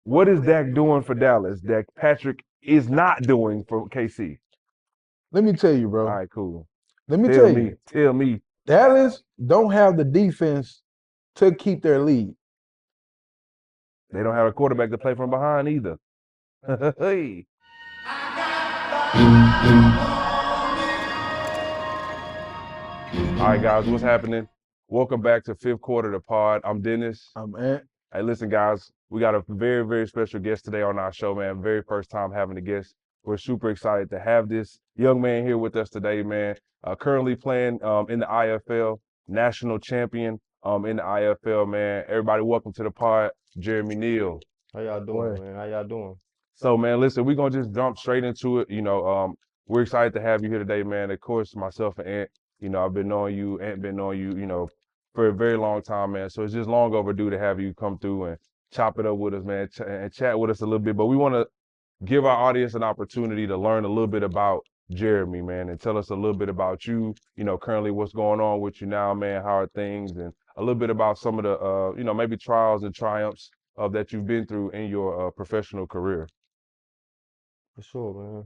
What is Dak doing for Dallas that Patrick is not doing for KC? Let me tell you, All bro. right, cool. Let me Tell tell me, you. tell me. Dallas don't have the defense to keep their lead. They don't have a quarterback to play from behind either. Hey. All right, guys, what's happening? Welcome back to fifth quarter of the pod. I'm Dennis. I'm at Hey, listen, guys, we got a very, very special guest today on our show, man. Very first time having a guest. We're super excited to have this young man here with us today, man. Currently playing in the IFL, national champion in the IFL, man. Everybody, welcome to the pod, Jerrime Neal. How y'all doing, boy. man? How y'all doing? So, man, listen, we're gonna just jump straight into it. We're excited to have you here today, man. Of course, myself and Ant, I've been knowing you, Ant been knowing you, for a very long time, man. So it's just long overdue to have you come through and chop it up with us, man, and chat with us a little bit. But we want to give our audience an opportunity to learn a little bit about Jerrime, man, and tell us a little bit about you. Currently what's going on with you now, man. How are things, and a little bit about some of the, maybe trials and triumphs that you've been through in your professional career. For sure, man.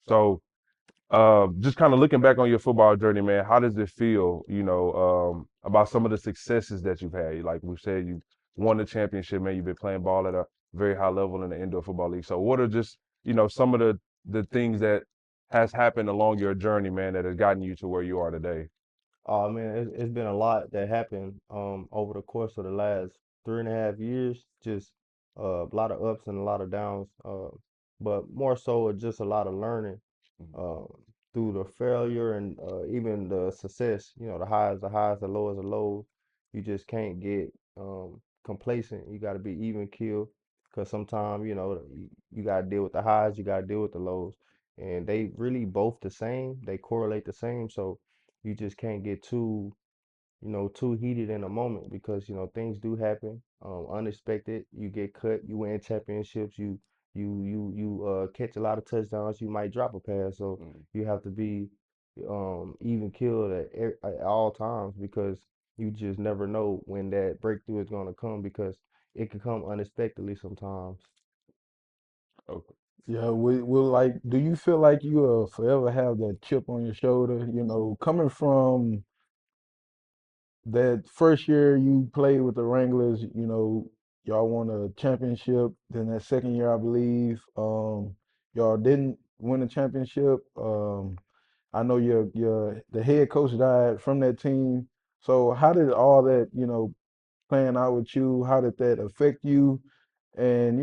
So, just kind of looking back on your football journey, man, how does it feel, about some of the successes that you've had? Like we said, you won the championship, man. You've been playing ball at a very high level in the indoor football league. So, what are just, some of the things that has happened along your journey, man, that has gotten you to where you are today? Oh man, it's been a lot that happened over the course of the last 3.5 years. Just a lot of ups and a lot of downs. But more so just a lot of learning uh, through the failure and even the success. You know, the highs, the lows, the lows. You just can't get complacent. You got to be even keel because sometimes you got to deal with the highs, you got to deal with the lows, and they really both the same. They correlate the same. So you just can't get too heated in a moment because things do happen unexpected. You get cut, you win championships, you catch a lot of touchdowns, you might drop a pass, so Mm. you have to be even killed at all times because you just never know when that breakthrough is going to come because it can come unexpectedly sometimes. Okay. Yeah, we will like. Do you feel like you will forever have that chip on your shoulder? Coming from that first year you played with the Wranglers, y'all won a championship. Then that second year, I believe, y'all didn't win a championship. I know your the head coach died from that team. So how did all that, playing out with you, how did that affect you? And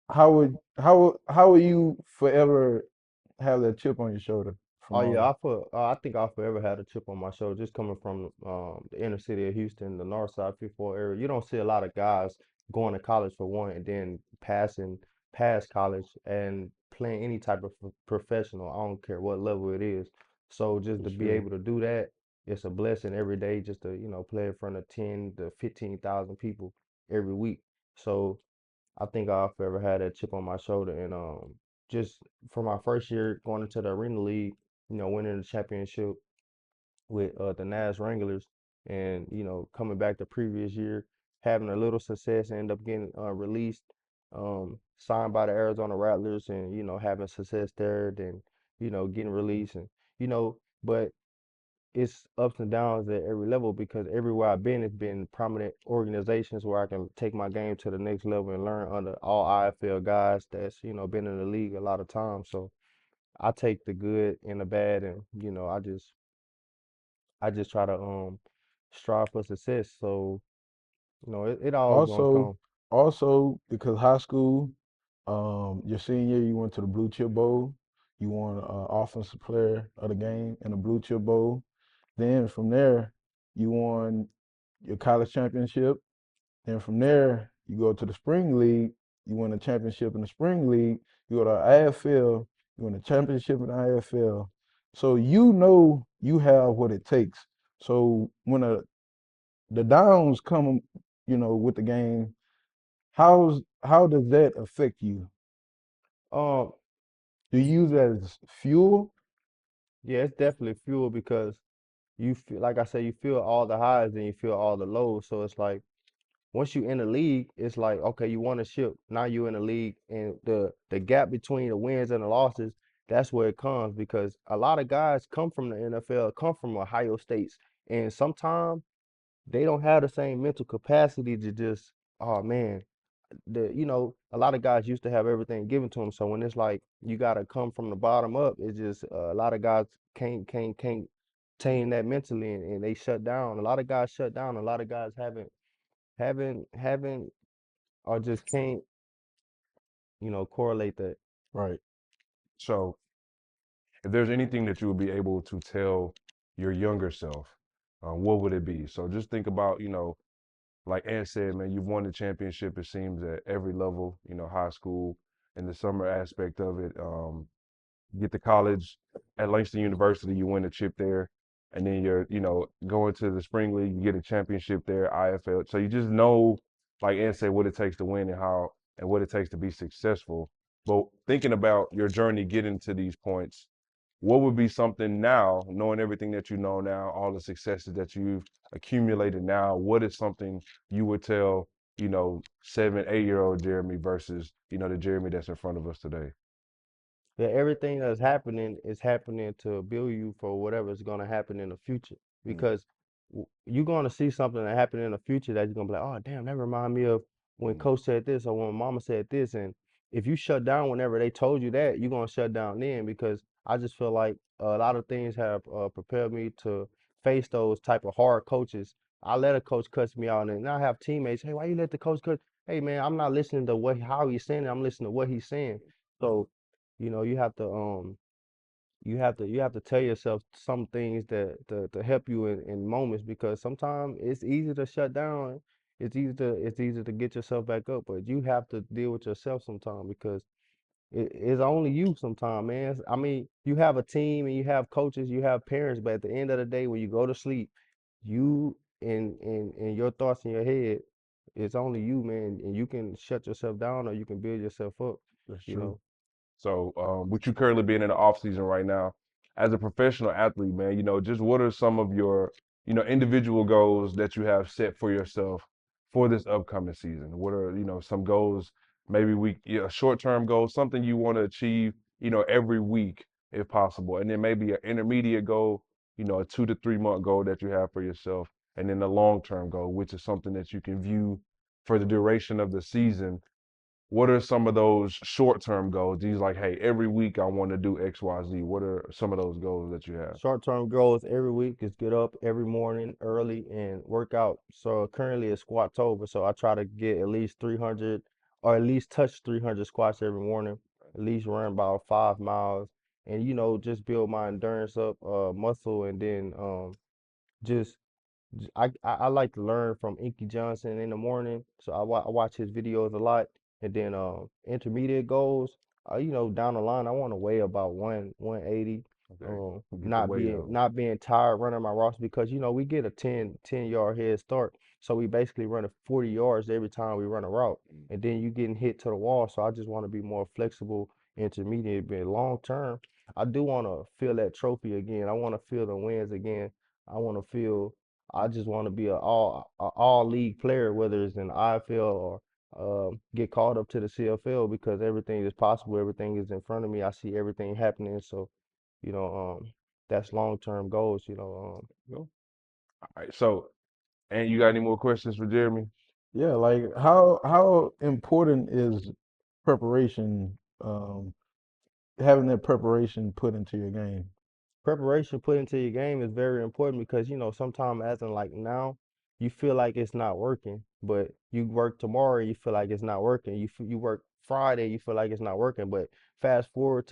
how will you forever have that chip on your shoulder Oh from all yeah, that? I think I forever had a chip on my shoulder just coming from the inner city of Houston, the North Side 54 area. You don't see a lot of guys going to college for one and then passing past college and playing any type of professional. I don't care what level it is. So just For to be sure. able to do that, it's a blessing every day just to, play in front of 10 to 15,000 people every week. So I think I'll forever had that chip on my shoulder. And just for my first year going into the Arena League, winning the championship with the Nash Wranglers, and coming back the previous year, having a little success, and end up getting released, signed by the Arizona Rattlers, and having success there, then getting released, and but it's ups and downs at every level because everywhere I've been, it's been prominent organizations where I can take my game to the next level and learn under all IFL guys that's, been in the league a lot of times. So I take the good and the bad and, I just try to strive for success. So, it all gonna Also, come. also because high school, your senior year, you went to the Blue Chip Bowl. You won Offensive Player of the Game in the Blue Chip Bowl. Then from there, you won your college championship. Then from there, you go to the Spring League. You win a championship in the Spring League. You go to IFL. You win a championship in the IFL. So you know you have what it takes. So when the downs come, with the game, how does that affect you? Um, Do you use it as fuel? yeah, it's definitely fuel because you feel, like I said, you feel all the highs and you feel all the lows. So it's like once you in the league, it's like, okay, you won a ship. Now you in the league, and the gap between the wins and the losses, that's where it comes because a lot of guys come from the NFL, come from Ohio States, and sometimes they don't have the same mental capacity to just, oh man, a lot of guys used to have everything given to them. So when it's like you gotta come from the bottom up, it's just a lot of guys can't attain that mentally, and they shut down. A lot of guys shut down. A lot of guys haven't or just can't, correlate that. Right. So if there's anything that you would be able to tell your younger self, what would it be? So just think about, like Ant said, man, you've won the championship, it seems, at every level, high school and the summer aspect of it. Get to college at Langston University, you win a chip there. And then you're, going to the spring league, you get a championship there, IFL. So you just know, like Ant said, what it takes to win and how and what it takes to be successful. But thinking about your journey getting to these points, what would be something now, knowing everything that you know now, all the successes that you've accumulated now, what is something you would tell, 7, 8-year-old Jerrime versus, the Jerrime that's in front of us today? Yeah, everything that's happening is happening to build you for whatever's going to happen in the future. Mm, Because you're going to see something that happen in the future that you're going to be like, oh, damn, that remind me of when mm, coach said this or when mama said this. And if you shut down whenever they told you that, you're going to shut down then because I just feel like a lot of things have prepared me to face those type of hard coaches. I let a coach cuss me out, and I have teammates, hey, why you let the coach cut? Hey, man, I'm not listening to how he's saying it. I'm listening to what he's saying. So you have to you have to tell yourself some things that to help you in moments because sometimes it's easy to shut down. It's easy to get yourself back up, but you have to deal with yourself sometimes because it's only you sometimes, man. I mean, you have a team and you have coaches, you have parents, but at the end of the day, when you go to sleep, you in your thoughts in your head, it's only you, man, and you can shut yourself down or you can build yourself up, that's you true. know. So, with you currently being in the off season right now, as a professional athlete, man, just what are some of your, individual goals that you have set for yourself for this upcoming season? What are, some goals, maybe short-term goals, something you want to achieve, every week if possible, and then maybe an intermediate goal, a 2 to 3 month goal that you have for yourself, and then a long-term goal, which is something that you can view for the duration of the season. What are some of those short-term goals? These like, hey, every week I want to do X, Y, Z. What are some of those goals that you have? Short-term goals every week is get up every morning early and work out. So currently it's Squattober, so I try to get at least 300 or at least touch 300 squats every morning, at least run about 5 miles, and just build my endurance up, muscle, and then just I like to learn from Inky Johnson in the morning, so I watch his videos a lot. And then intermediate goals, down the line, I want to weigh about 180. Okay, get the Not weight being up. not being tired running my roster because we get a 10 yard head start, so we basically run a 40 yards every time we run a route, and then you getting hit to the wall. So I just want to be more flexible, intermediate, but long term, I do want to feel that trophy again. I want to feel the wins again. I want to feel I just want to be a all league player, whether it's in the IFL or get called up to the CFL because everything is possible. Everything is in front of me. I see everything happening. So, you know, that's long term goals. Go. All right. So, and you got any more questions for Jerrime? Yeah, like how important is preparation, having that preparation put into your game? Preparation put into your game is very important because sometimes as in like now you feel like it's not working, but you work tomorrow you feel like it's not working. You work Friday you feel like it's not working, but fast forward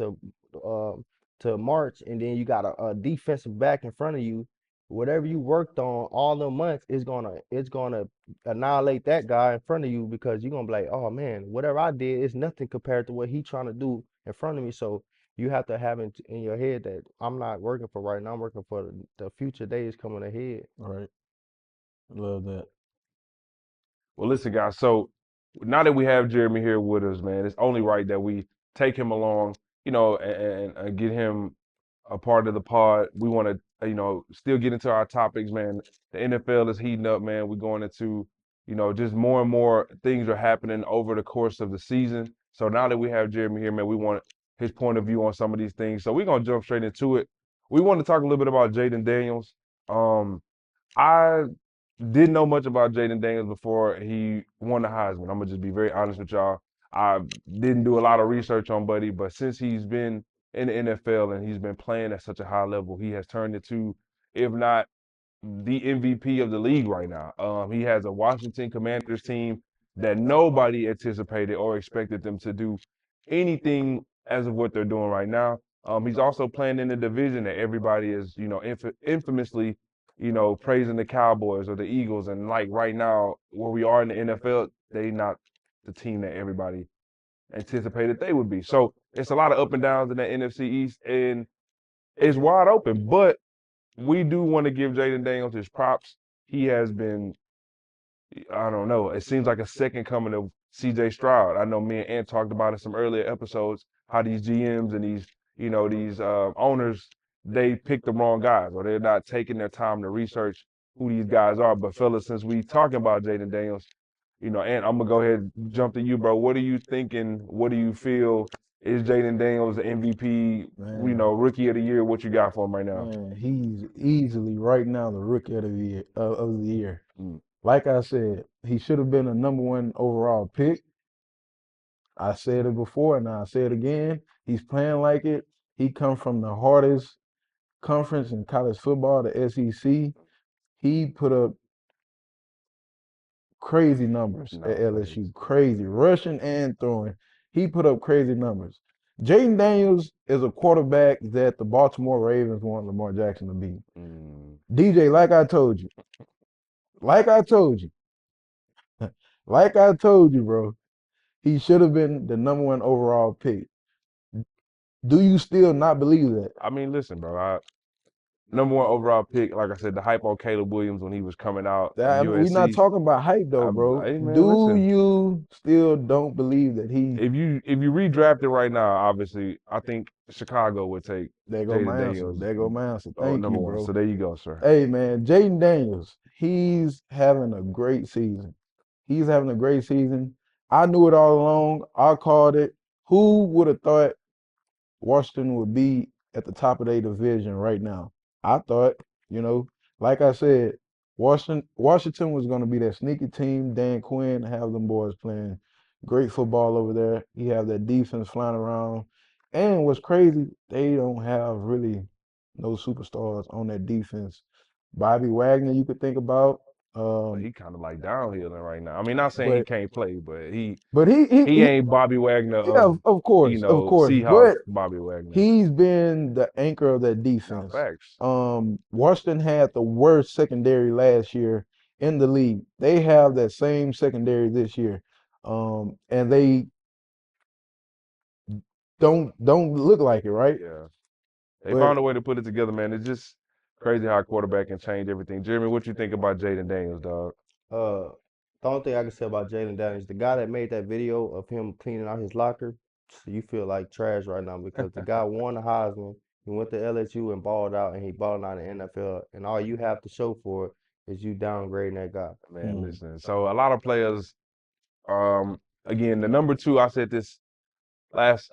um to March and then you got a defensive back in front of you. Whatever you worked on all the months is gonna annihilate that guy in front of you because you're gonna be like, oh man, whatever I did is nothing compared to what he trying to do in front of me. So you have to have in your head that I'm not working for right now. I'm working for the future days coming ahead. All right, love that. Well, listen, guys. So now that we have Jerrime here with us, man, it's only right that we take him along, and get him a part of the pod. We want to, still get into our topics, man. The NFL is heating up, man. We're going into just more and more things are happening over the course of the season. So now that we have Jerrime here, man, we want his point of view on some of these things. So we're gonna jump straight into it. We want to talk a little bit about Jayden Daniels. I didn't know much about Jayden Daniels before he won the Heisman. I'm gonna just be very honest with y'all. I didn't do a lot of research on Buddy, but since he's been in the NFL and he's been playing at such a high level, he has turned into, if not the MVP of the league right now. He has a Washington Commanders team that nobody anticipated or expected them to do anything as of what they're doing right now. He's also playing in a division that everybody is, infamously, praising the Cowboys or the Eagles. And like right now, where we are in the NFL, they not the team that everybody anticipated they would be. So it's a lot of up and downs in the NFC East, and it's wide open. But we do want to give Jayden Daniels his props. He has been, I don't know, it seems like a second coming of CJ Stroud. I know me and Ant talked about in some earlier episodes how these GMs and these owners, they pick the wrong guys, or they're not taking their time to research who these guys are. But fellas, since we talking about Jayden Daniels, Ant, I'm gonna go ahead and jump to you, bro. What are you thinking? What do you feel? Is Jayden Daniels the MVP? Man, Rookie of the year? What you got for him right now? man, he's easily right now the rookie of the year. Of the year. Mm. Like I said, he should have been a #1 overall pick. I said it before, and I'll say it again. He's playing like it. He come from the hardest conference in college football, the SEC. He put up crazy numbers at No, LSU, crazy rushing and throwing. He put up crazy numbers. Jaden Daniels is a quarterback that the Baltimore Ravens want Lamar Jackson to be. Mm. DJ, like I told you, like I told you, like I told you, bro, he should have been the #1 overall pick. Do you still not believe that? I mean, listen, bro. Number 1 overall pick, like I said, the hype on Caleb Williams when he was coming out of We're not USC. talking about hype though, bro. Hey man, Do listen. you still don't believe that he? If you redraft it right now, obviously, I think Chicago would take There go Jayden my answer. Daniels. There go my answer. Oh, Thank you, #1. bro. So there you go, sir. Hey man, Jaden Daniels, he's having a great season. He's having a great season. I knew it all along. I called it. Who would have thought Washington would be at the top of their division right now? I thought, you know, like I said, Washington was going to be that sneaky team. Dan Quinn have them boys playing great football over there. He have that defense flying around. And what's crazy, they don't have really no superstars on that defense. Bobby Wagner, you could think about. But he kind of like downhilling right now. I mean, not saying he But can't play, but he but he ain't Bobby Wagner yeah, of of course. Seahawks But Bobby Wagner. he's been the anchor of that No, defense. facts. Washington had the worst secondary last year in the league. They have that same secondary this year. And they don't look like it, right? Yeah. They But found a way to put it together, man. It's just crazy how a quarterback can change everything. Jeremy, what you think about Jayden Daniels, dog? Uh, the only thing I can say about Jalen Daniels, the guy that made that video of him cleaning out his locker, so you feel like trash right now because the guy won the Heisman. He went to LSU and balled out, and he balled out in the NFL. And all you have to show for it is you downgrading that guy. Man, mm, listen. So a lot of players, again, the #2, I said this last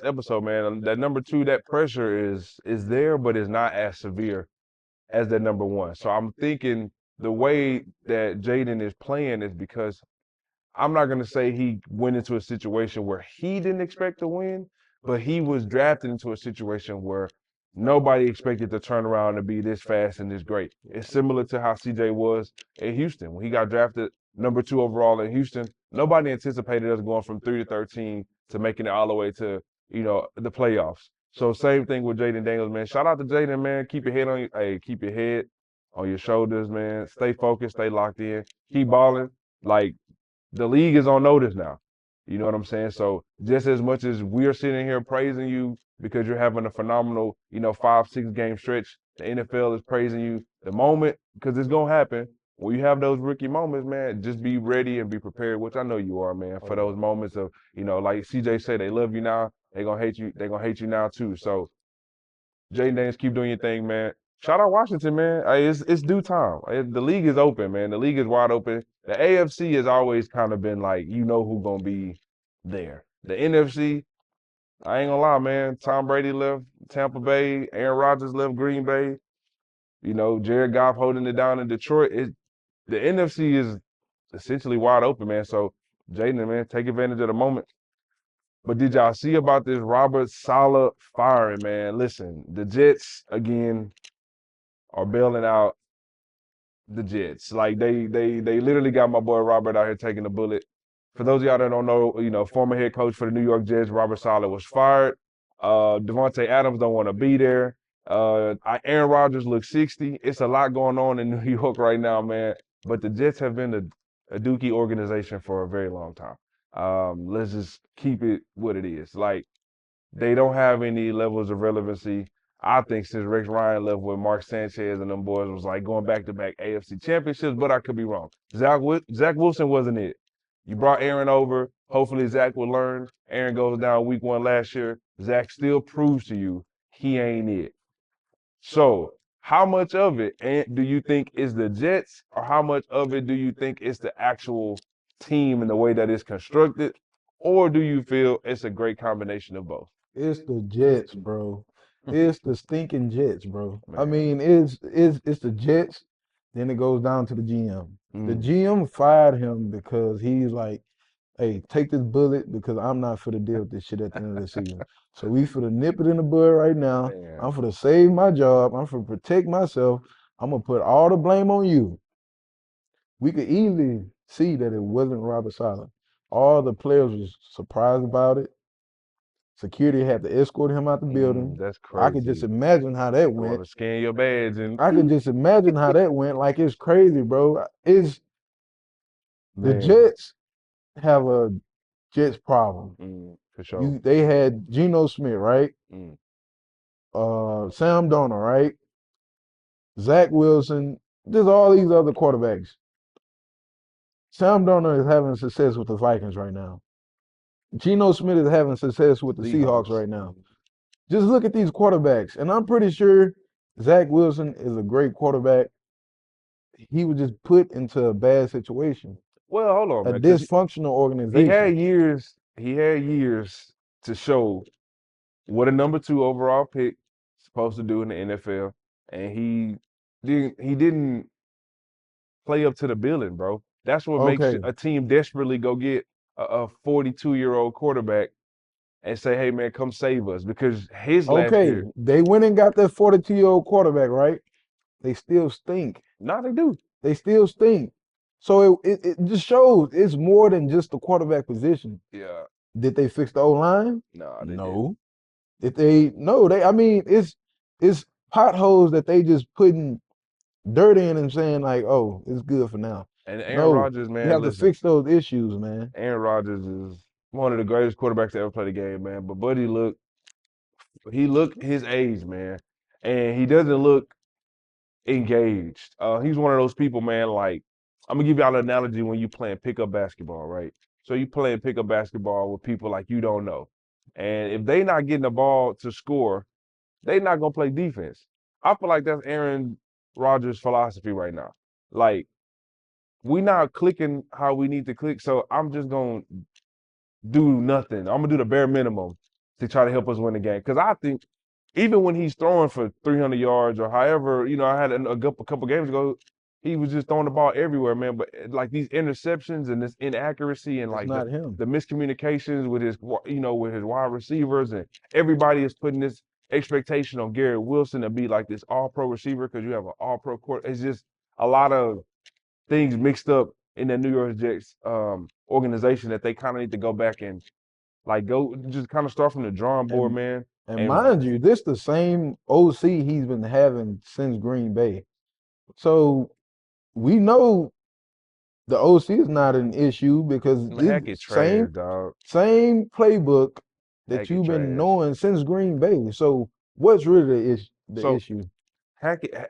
episode, man. That #2, that pressure is there, but it's not as severe as that #1. So I'm thinking the way that Jayden is playing is because I'm not going to say he went into a situation where he didn't expect to win, but he was drafted into a situation where nobody expected to turn around and be this fast and this great. It's similar to how CJ was in Houston. When he got drafted #2 overall in Houston, nobody anticipated us going from 3 to 13 to making it all the way to, the playoffs. So same thing with Jayden Daniels, man. Shout out to Jayden, man. Keep your head on your shoulders, man. Stay focused, stay locked in, keep balling. Like, the league is on notice now. You know what I'm saying? So just as much as we're sitting here praising you because you're having a phenomenal, 5, 6 game stretch, the NFL is praising you. The moment, because it's gonna happen, when you have those rookie moments, man, just be ready and be prepared, which I know you are, man, Oh for yeah. those moments of, like CJ said, they love you now, they're gonna hate you now too. So Jayden Daniels, keep doing your thing, man. shout out Washington, man. Hey, it's due time. The league is open, man. The league is wide open. The AFC has always kind of been like, you know who's gonna be there. The NFC, I ain't gonna lie, man. Tom Brady left Tampa Bay. Aaron Rodgers left Green Bay. You know, Jared Goff holding it down in Detroit. The NFC is essentially wide open, man. So, Jaden, man, take advantage of the moment. But did y'all see about this Robert Saleh firing, man? Listen, the Jets, again, are bailing out the Jets. Like they literally got my boy Robert out here taking a bullet. For those of y'all that don't know, you know, former head coach for the New York Jets, Robert Saleh, was fired. Devontae Adams don't want to be there. Aaron Rodgers looks 60. It's a lot going on in New York right now, man. But the Jets have been a Dookie organization for a very long time. Let's just keep it what it is. Like, they don't have any levels of relevancy. I think since Rex Ryan left with Mark Sanchez and them boys was like going back-to-back AFC championships, but I could be wrong. Zach Wilson wasn't it. You brought Aaron over. Hopefully Zach will learn. Aaron goes down week 1 last year. Zach still proves to you he ain't it. So how much of it do you think is the Jets, or how much of it do you think is the actual team and the way that it's constructed? Or do you feel it's a great combination of both? It's the Jets, bro. It's the stinking Jets, bro. I Man. mean, it's the Jets. Then it goes down to the GM. The Mm. GM fired him because he's like, hey, take this bullet because I'm not for to deal with this shit at the end of the season. So we for to nip it in the bud right now. Man. I'm for to save my job. I'm for to protect myself. I'm gonna put all the blame on you. We could easily see that it wasn't Robert Saleh. All the players was surprised about it. Security had to escort him out the building. That's I could just crazy. imagine how that I want went. to scan your badge and I could just imagine how that went. Like, it's crazy, bro. It's the man. Jets have a Jets problem. For sure. They had Geno Smith, right? Mm. Sam Donald, right? Zach Wilson. There's all these other quarterbacks. Sam Donald is having success with the Vikings right now. Geno Smith is having success with the Seahawks right now. Just look at these quarterbacks, and I'm pretty sure Zach Wilson is a great quarterback. He was just put into a bad situation, Well, hold on, a man, because dysfunctional he organization. had years. He had years to show what a number 2 overall pick is supposed to do in the NFL, and he didn't play up to the billing, bro. That's what makes Okay, a team desperately go get a 42-year-old quarterback and say, "Hey, man, come save us," because his last okay. year, They went and got that 42-year-old quarterback, right? They still stink. nah, they do. They still stink. So it just shows it's more than just the quarterback position. Yeah, Did they fix the O line? nah, they didn't. No. I mean, it's potholes that they just putting dirt in and saying like, oh, it's good for now. And Aaron No, Rodgers, you man, have to listen, fix those issues, man. Aaron Rodgers is one of the greatest quarterbacks to ever play the game, man. But Buddy he looked his age, man, and he doesn't look engaged. He's one of those people, man. Like, I'm gonna give y'all an analogy when you playing pickup basketball, right? So you playing pickup basketball with people like you don't know, and if they not getting the ball to score, they not gonna play defense. I feel like that's Aaron Rodgers' philosophy right now. Like, we not clicking how we need to click, so I'm just gonna do nothing. I'm gonna do the bare minimum to try to help us win the game. Because I think even when he's throwing for 300 yards or however, you know, I had a couple games ago, he was just throwing the ball everywhere, man. But like these interceptions and this inaccuracy and It's like not him. the miscommunications with his, with his wide receivers, and everybody is putting this expectation on Garrett Wilson to be like this all-pro receiver because you have an all-pro court. It's just a lot of things mixed up in the New York Jets organization that they kind of need to go back and like go just kind of start from the drawing board, And man. and And mind you, this the same OC he's been having since Green Bay. So we know the OC is not an issue because Hackett it's trash, dog. same playbook that Hackett you've been trash. knowing since Green Bay. So what's really the So issue?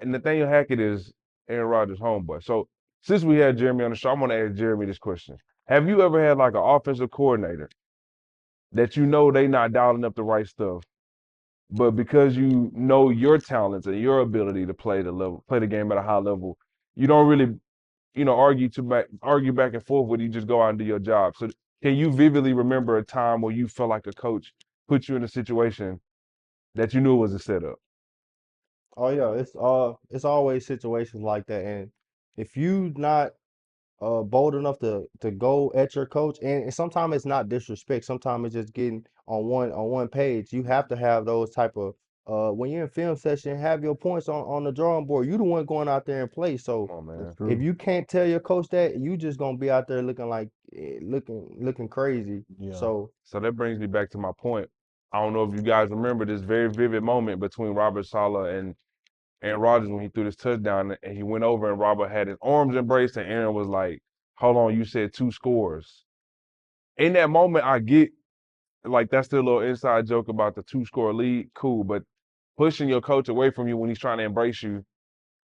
Nathaniel Hackett is Aaron Rodgers' homeboy. So since we had Jeremy on the show, I'm gonna ask Jeremy this question: have you ever had like an offensive coordinator that you know they not dialing up the right stuff, But because you know your talents and your ability to play the game at a high level, you don't really, argue back and forth with you. Just go out and do your job. So can you vividly remember a time where you felt like a coach put you in a situation that you knew was a setup? Oh yeah, it's always situations like that, and if you not bold enough to go at your coach, and sometimes it's not disrespect, sometimes it's just getting on one page. You have to have those type of when you're in film session, have your points on the drawing board. You the one going out there and play. So Come on, That's man. if true. you can't tell your coach that, you just gonna be out there looking like looking crazy. Yeah. So So that brings me back to my point. I don't know if you guys remember this very vivid moment between Robert Saleh and Aaron Rodgers when he threw this touchdown and he went over and Robert had his arms embraced and Aaron was like, "Hold on, you said two scores." In that moment, I get like that's the little inside joke about the two-score lead. Cool, but pushing your coach away from you when he's trying to embrace you,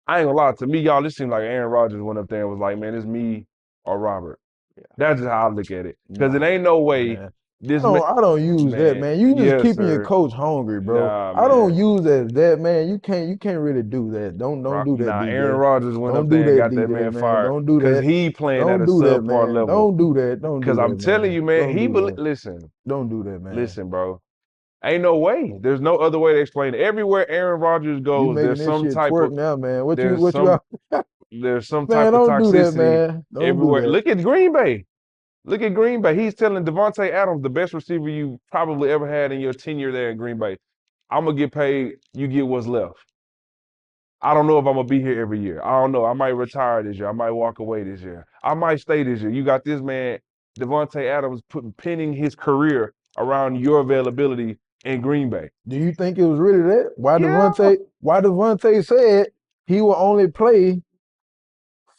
I ain't gonna lie. To me, y'all, this seemed like Aaron Rodgers went up there and was like, "Man, it's me or Robert." yeah, That's just how I look at it. Because it Nah, ain't no way man. I this man, don't I don't use that, man, man. You just yes, keeping your sir. coach hungry, bro. Nah, I don't man. use that, man. You can't really do that. Don't do that, Nah, Aaron DJ. Rodgers went up Don't do there and that, got that DJ, man man. fired Don't do because that. he playing at Don't a do that, subpar man. level. Don't do that. Don't do Because I'm that, telling man. you, man, Don't do that. listen, Don't do that, man. listen, bro. Ain't no way. There's no other way to explain it. Everywhere Aaron Rodgers You goes, making this shit twerk now, man. there's What you some out? there's some Man, type of don't do that, toxicity man. Don't do everywhere. that. Look at Green Bay. Look at Green Bay. He's telling Devontae Adams, the best receiver you probably ever had in your tenure there in Green Bay, I'm gonna get paid. You get what's left. I don't know if I'm gonna be here every year. I don't know. I might retire this year. I might walk away this year. I might stay this year. You got this man, Devontae Adams, pinning his career around your availability in Green Bay. Do you think it was really that? Yeah, Why Devontae said he will only play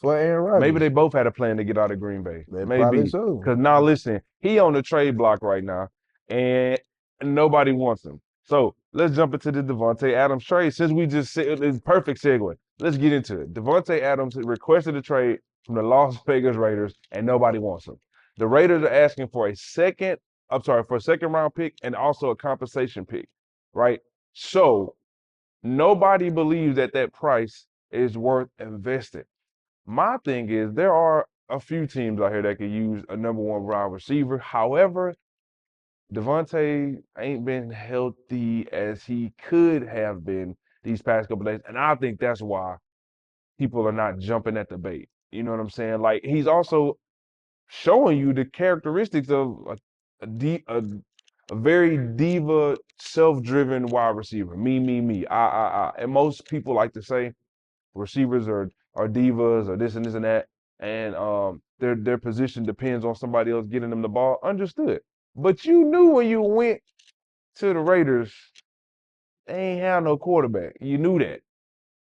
for Aaron maybe they Rodgers? both had a plan to get out of Green Bay. That probably Maybe. so. Because now listen, he on the trade block right now, and nobody wants him. So let's jump into the Devontae Adams trade. Since we just said it's perfect segue. Let's get into it. Devontae Adams requested a trade from the Las Vegas Raiders, and nobody wants him. The Raiders are asking for for a second round pick and also a compensation pick, right? So nobody believes that that price is worth investing. My thing is there are a few teams out here that could use a number one wide receiver. However, Devontae ain't been healthy as he could have been these past couple days, and I think that's why people are not jumping at the bait. You know what I'm saying? Like he's also showing you the characteristics of a very diva, self-driven wide receiver. Me. I. And most people like to say receivers are divas or this and this and that, and their position depends on somebody else getting them the ball. Understood. But you knew when you went to the Raiders, they ain't have no quarterback. You knew that.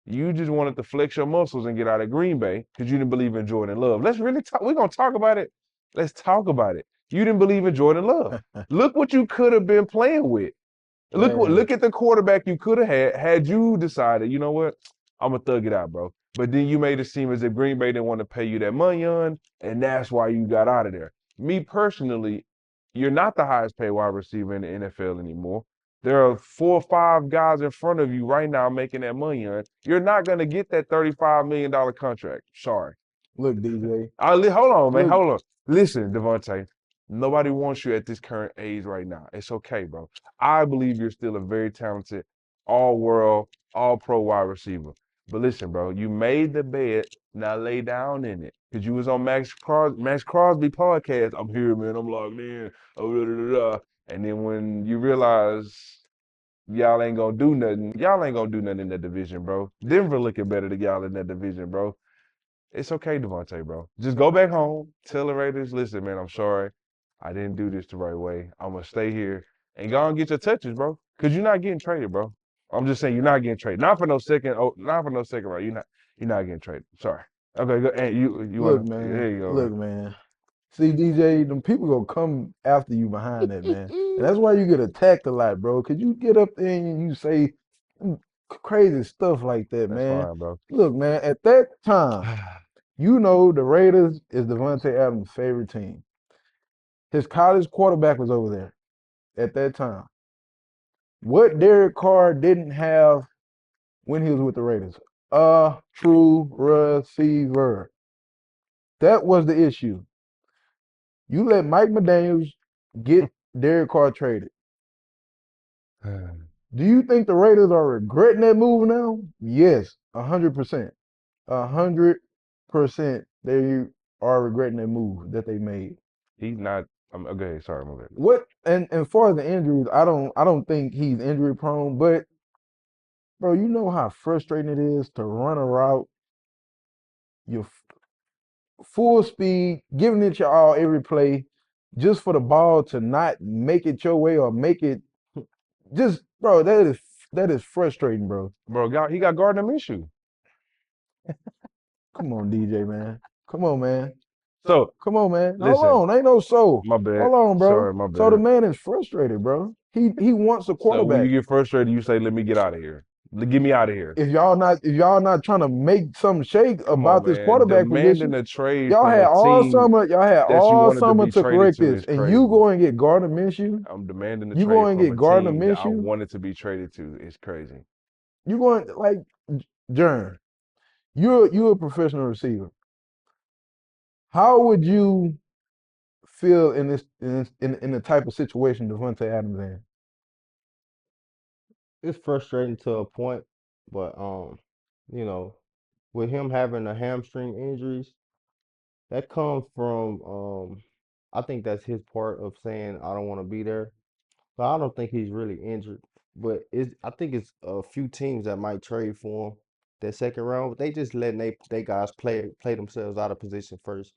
You just wanted to flex your muscles and get out of Green Bay because you didn't believe in Jordan Love. Let's really talk. We're gonna talk about it. Let's talk about it. You didn't believe in Jordan Love. Look what you could have been playing with. Man, Look at the quarterback you could have had you decided, you know what, I'm gonna thug it out, bro. But then you made it seem as if Green Bay didn't want to pay you that money on, and that's why you got out of there. Me personally, you're not the highest paid wide receiver in the NFL anymore. There are 4 or 5 guys in front of you right now making that money on. You're not gonna get that $35 million contract. Sorry. look, DJ. Hold on, man. Look, Hold on. Listen, Devontae. Nobody wants you at this current age right now. It's okay, bro. I believe you're still a very talented, all-world, all-pro wide receiver. But listen, bro, you made the bed. Now lay down in it. Because you was on Max Crosby podcast. I'm here, man. I'm locked in. Oh, da, da, da, da. And then when you realize y'all ain't gonna do nothing, y'all ain't gonna do nothing in that division, bro. Denver looking better than y'all in that division, bro. It's okay, Devontae, bro. Just go back home. Tell the Raiders, listen, man, I'm sorry. I didn't do this the right way. I'm gonna stay here and go and get your touches, bro. Cause you're not getting traded, bro. I'm just saying you're not getting traded. Not for no second. Oh, not for no second round. You're not getting traded. Sorry. Okay, go. Hey, you look, wanna? man. There you go, Look, man. See, DJ, them people gonna come after you behind that, man. And that's why you get attacked a lot, bro. Cause you get up there and you say crazy stuff like that, That's man. fine, bro. Look, man, at that time, you know the Raiders is Devontae Adams' favorite team. His college quarterback was over there at that time. What Derek Carr didn't have when he was with the Raiders? A true receiver. That was the issue. You let Mike McDaniels get Derek Carr traded. Do you think the Raiders are regretting that move now? Yes, 100%. 100% they are regretting that move that they made. He's not. Okay, sorry, my bad. What and as far as the injuries, I don't think he's injury prone, but bro, you know how frustrating it is to run a route, you're full speed, giving it your all every play, just for the ball to not make it your way or make it just bro, that is frustrating, bro. Bro, he got Gardner Minshew. Come on, DJ, man. Come on, man. So Come on, man. listen, Hold on. Ain't no soul. my bad. Hold on, bro. Sorry, my So the bad. man is frustrated, bro. He wants a So when you quarterback. get frustrated, you say, "Let me get out of here. Get me out of here." If y'all not trying to make some shake Come on, about this man. quarterback Demanding position, a trade y'all from had a all team summer. Y'all had that you all wanted to summer be to traded correct to this, is and crazy. you go and get Gardner Minshew. I'm demanding a You trade go and from get a Gardner team that I Minshew. wanted to be traded to. It's crazy. You going like Jerrime, you're a professional receiver. How would you feel in the type of situation Devontae Adams in? It's frustrating to a point, but you know, with him having the hamstring injuries, that comes from I think that's his part of saying I don't want to be there. But I don't think he's really injured. But I think it's a few teams that might trade for him that second round. But they just letting they guys play themselves out of position first,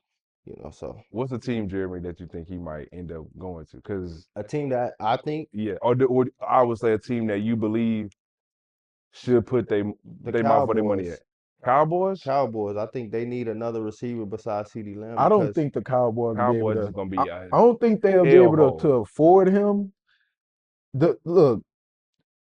So What's the team, Jeremy, that you think he might end up going to? Because a team that I think yeah, or I would say a team that you believe should put the they mouth where their money at. Cowboys. Cowboys, I think they need another receiver besides CeeDee Lamb I don't because think the Cowboys will be able Cowboys is to. gonna I, be a I don't think they'll be able to hellhole. afford him. Look,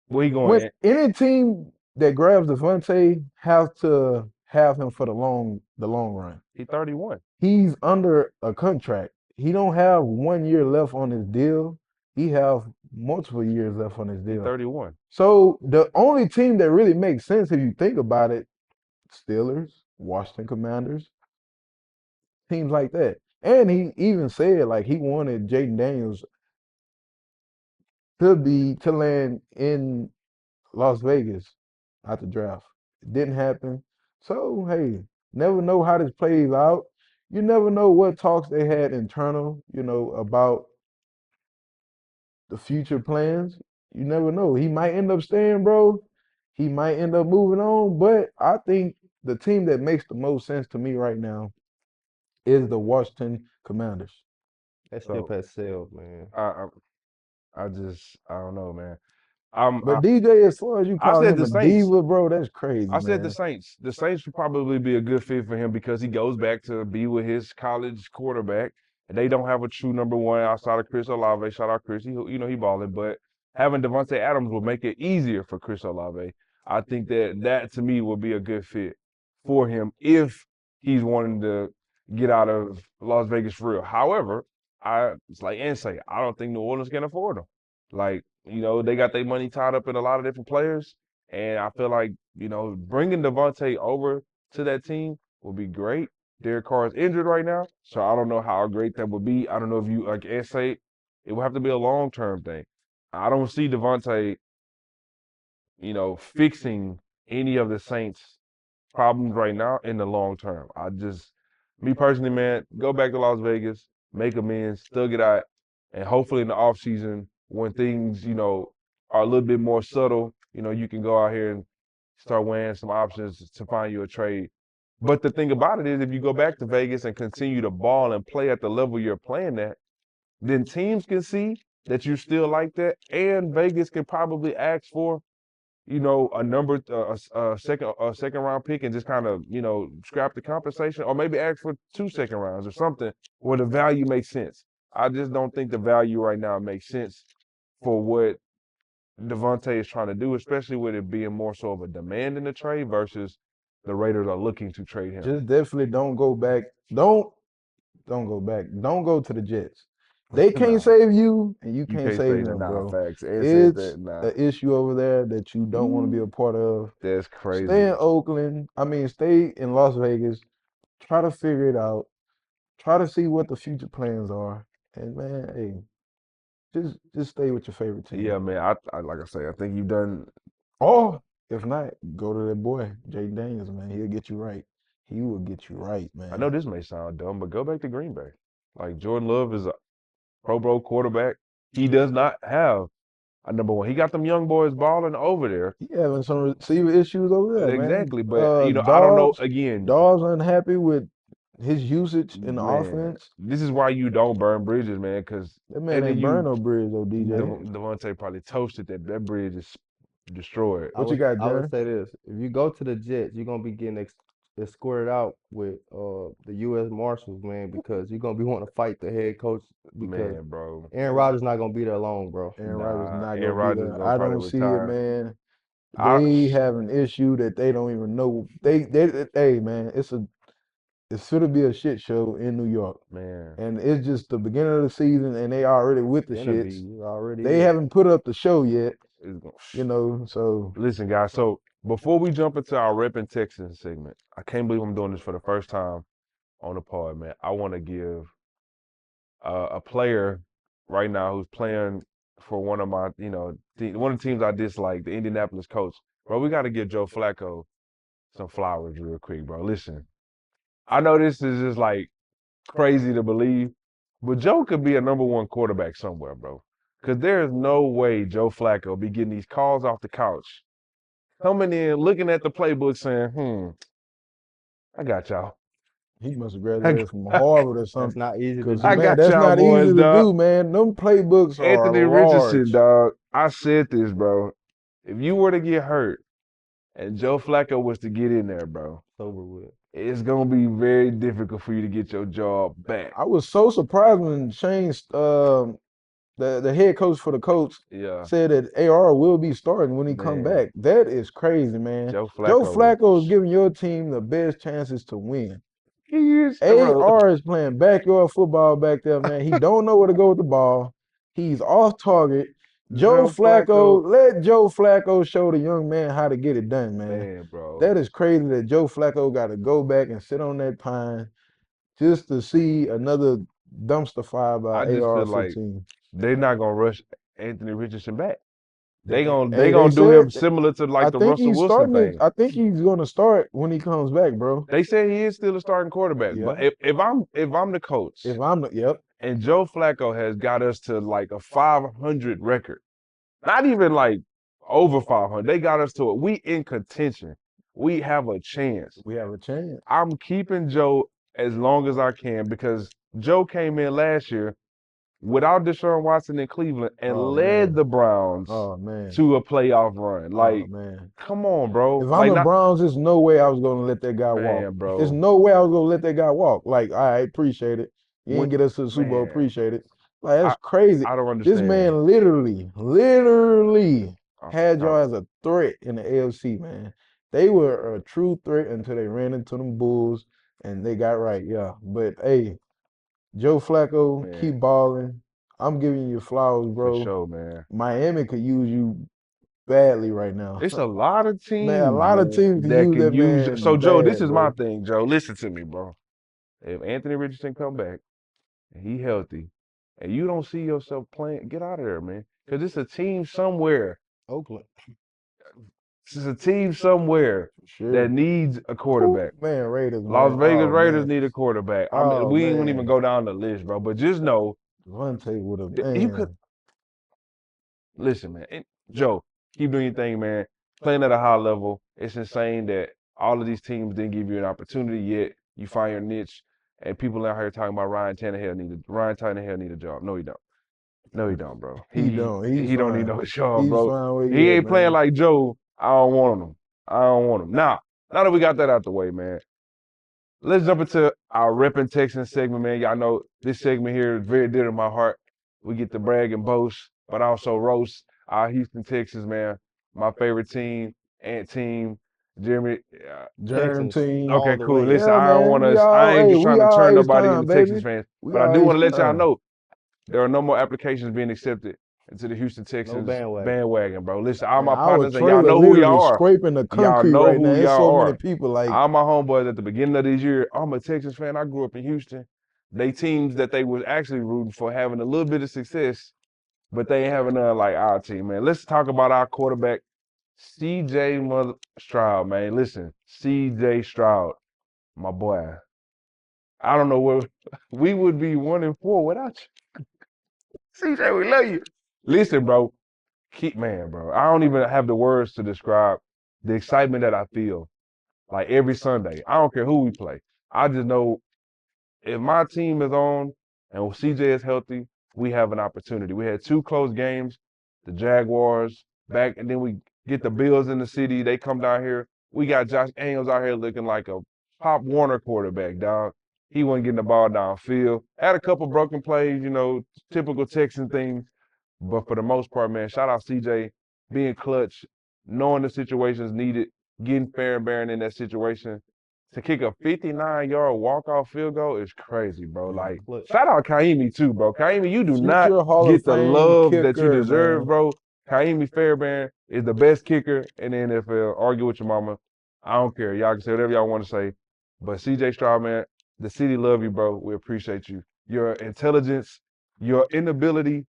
Where he when going? any team that grabs Devontae have to have him for the long run. He 31. He's under a contract. He don't have 1 year left on his deal. He have multiple years left on his He deal. 31. So the only team that really makes sense if you think about it, Steelers, Washington Commanders, teams like that. And he even said like he wanted Jaden Daniels to land in Las Vegas at the draft. It didn't happen. So hey, never know how this plays out. You never know what talks they had internal, about the future plans. You never know. He might end up staying, bro. He might end up moving on. But I think the team that makes the most sense to me right now is the Washington Commanders. that ship So has sailed, man. I don't know, man. I'm But DJ, as far as you I call said him the a Saints. diva, bro, that's crazy, I said the man. Saints. The Saints would probably be a good fit for him because he goes back to be with his college quarterback. And they don't have a true number one outside of Chris Olave. Shout out Chris. He balling. But having Devontae Adams will make it easier for Chris Olave. I think that to me would be a good fit for him if he's wanting to get out of Las Vegas for real. However, it's like Ansay, I don't think New Orleans can afford him. Like, they got their money tied up in a lot of different players. And I feel like, bringing Devontae over to that team would be great. Derek Carr is injured right now, so I don't know how great that would be. I don't know if you, like Ed say, it would have to be a long-term thing. I don't see Devontae, fixing any of the Saints' problems right now in the long term. Me personally, man, go back to Las Vegas, make amends, thug it out, and hopefully in the offseason, when things, are a little bit more subtle, you can go out here and start weighing some options to find you a trade. But the thing about it is, if you go back to Vegas and continue to ball and play at the level you're playing at, then teams can see that you still like that, and Vegas can probably ask for a number, a second round pick and just kind of, scrap the compensation or maybe ask for 2 second rounds or something where the value makes sense. I just don't think the value right now makes sense for what Devontae is trying to do, especially with it being more so of a demand in the trade versus the Raiders are looking to trade him. Just definitely don't go back. Don't go back. Don't go to the Jets. They can't Nah, save you, and you you can't can't save say that. them, Nah, bro. facts. Ed said It's that. Nah, an issue over there that you don't want to be a Ooh, part of. that's Stay crazy. in Oakland. I mean, stay in Las Vegas. Try to figure it out. Try to see what the future plans are. And man, hey, just stay with your favorite Yeah, team. man. I like I say, I think you've done. Or if not, go to that boy, Jaden Daniels, man. He'll get you right. He will get you right, I know man. this may sound dumb, but go back to Green Bay. Like Jordan Love is a Pro Bowl quarterback. He does not have a number one. He got them young boys balling over there. He having some receiver issues over there, man. Exactly, but I don't know. Dobbs, Again, Dobbs unhappy with his usage in the man, offense. this is why you don't burn bridges, man. Because That man and then ain't burn you no bridge though, DJ. Devontae probably toasted that bridge is destroyed. What you got, I would Jerry? say this: if you go to the Jets, you're gonna be getting escorted out with the U.S. Marshals, man, because you're gonna be wanting to fight the head coach because Man, bro. Aaron Rodgers not gonna be there long, bro. Aaron Rodgers Nah, not Aaron gonna be Rodgers is there. gonna I probably don't see it, retire. man. I They have an issue that they don't even know. Hey man, it's gonna be a shit show in New York. man, And it's just the beginning of the season and they already with the Gonna shits. be already They is. haven't put up the show yet, it's gonna, so listen, guys. So before we jump into our Reppin' Texans segment, I can't believe I'm doing this for the first time on the pod, man. I want to give a player right now who's playing for one of my, one of the teams I dislike, the Indianapolis Colts. Bro, we got to give Joe Flacco some flowers real quick, bro. Listen, I know this is just like crazy to believe, but Joe could be a number one quarterback somewhere, bro. Because there is no way Joe Flacco be getting these calls off the couch, coming in, looking at the playbook, saying, I got y'all. he must have I, graduated from Harvard or That's something. not easy to Cause I do. man, got that's y'all, not easy boys, to dog. do, man. Them playbooks are Anthony Richardson, large. dog. I said this, bro. If you were to get hurt and Joe Flacco was to get in there, bro, It's over with. it's gonna be very difficult for you to get your job back. I was so surprised when Shane, the head coach for the Colts, Yeah, said that AR will be starting when he come man. back. That is crazy, man. Joe Joe Flacco, Flacco is giving your team the best chances to win. he is, bro. AR is playing backyard football back there, man. He don't know where to go with the ball. He's off target. Joe Flacco, Let Joe Flacco show the young man how to get it done, man. man, bro. That is crazy that Joe Flacco got to go back and sit on that pine just to see another dumpster fire I by just feel like AR-15. they're not gonna rush Anthony Richardson back. They Hey, gonna they hey, they gonna do said him similar to I like the think Russell he's Wilson starting it. thing. I think he's gonna start when he comes back, bro. They say he is still a starting quarterback, but Yeah. if I'm the coach If I'm the yep. and Joe Flacco has got us to like a 500 record, not even like over 500, they got us to it. We in contention. We have a chance. We have a chance. I'm keeping Joe as long as I can because Joe came in last year without Deshaun Watson in Cleveland and Oh led man. the Browns Oh man. to a playoff run. Oh Like, man. come on, bro. If I'm Like, the not Browns, there's no way I was gonna let that guy walk. man, There's bro. no way I was gonna let that guy walk. Like, I appreciate it. You When didn't get us to the Super Bowl, man, appreciate it. Like, I that's crazy. I don't This understand. man literally I, had I, y'all as a threat in the AFC, man. They were a true threat until they ran into them Bulls and they got right, yeah. But hey, Joe Flacco, man, keep balling. I'm giving you flowers, for bro. sure, man. Miami could use you badly right now. It's a lot of Man, a teams, lot of man, teams can that use can that use. So, man Joe, this bad, is my bro. thing, Joe. Listen to me, bro. If Anthony Richardson come back and he healthy, and you don't see yourself playing, get out of there, man. Because it's a team somewhere. Oakland, It's a team somewhere for that sure. needs a Whew, quarterback. man, Raiders, Las man. Vegas Oh Raiders man. need a quarterback. I mean, Oh we ain't gonna even man. go down the list, bro. But just know Devontae would have that you could man. listen, man. Joe, keep doing your thing, man. Playing at a high level. It's insane that all of these teams didn't give you an opportunity yet. You find your niche, and people out here talking about Ryan Tannehill need a job. No, he don't. No, he don't, bro. He He don't. He's he don't need fine. no job, He's bro. fine where he He at, ain't playing man. like Joe. I don't want him. I don't want him. Now that we got that out the way, man. Let's jump into our Reppin' Texans segment, man. Y'all know this segment here is very dear to my heart. We get to brag and boast, but also roast our Houston Texans, man. My favorite team, Ant team, Jeremy. Germ Texans team. all Okay, the cool. way. Listen, Yeah, I don't man. want to. I ain't Hey, just trying we to all turn H nobody time, into Texans baby. fans, We but I all do want H to let y'all time. know There are no more applications being accepted into the Houston No Texans bandwagon. bandwagon, bro. Listen, all Man, my our partners, and y'all trailer know who literally y'all are. scraping the Y'all concrete know right who now. There's so y'all many are. people like, All my homeboys at the beginning of this year, I'm a Texans fan. I grew up in Houston. They teams that they was actually rooting for having a little bit of success, but they ain't having none like our team, man. Let's talk about our quarterback, CJ Mother Stroud, man. Listen, CJ Stroud, my boy. I don't know where we would be 1-4 without you. CJ, we love you. Listen, bro. Bro. I don't even have the words to describe the excitement that I feel like every Sunday. I don't care who we play. I just know if my team is on and CJ is healthy, we have an opportunity. We had two close games, the Jaguars back, and then we get the Bills in the city. They come down here. We got Josh Daniels out here looking like a Pop Warner quarterback, dog. He wasn't getting the ball downfield. Had a couple broken plays, typical Texan things. But for the most part, man, shout out CJ being clutch, knowing the situations needed, getting fair and bearing in that situation. To kick a 59-yard walk-off field goal is crazy, bro. Like, Look, shout out Kaimi too, bro. Kaimi, you do not future Hall of get the Fame love that you kicker, deserve, man. bro. Kaimi Fairbairn is the best kicker in the NFL. Argue with your mama. I don't care. Y'all can say whatever y'all want to say. But CJ Stroud, man, the city love you, bro. We appreciate you. Your intelligence, your inability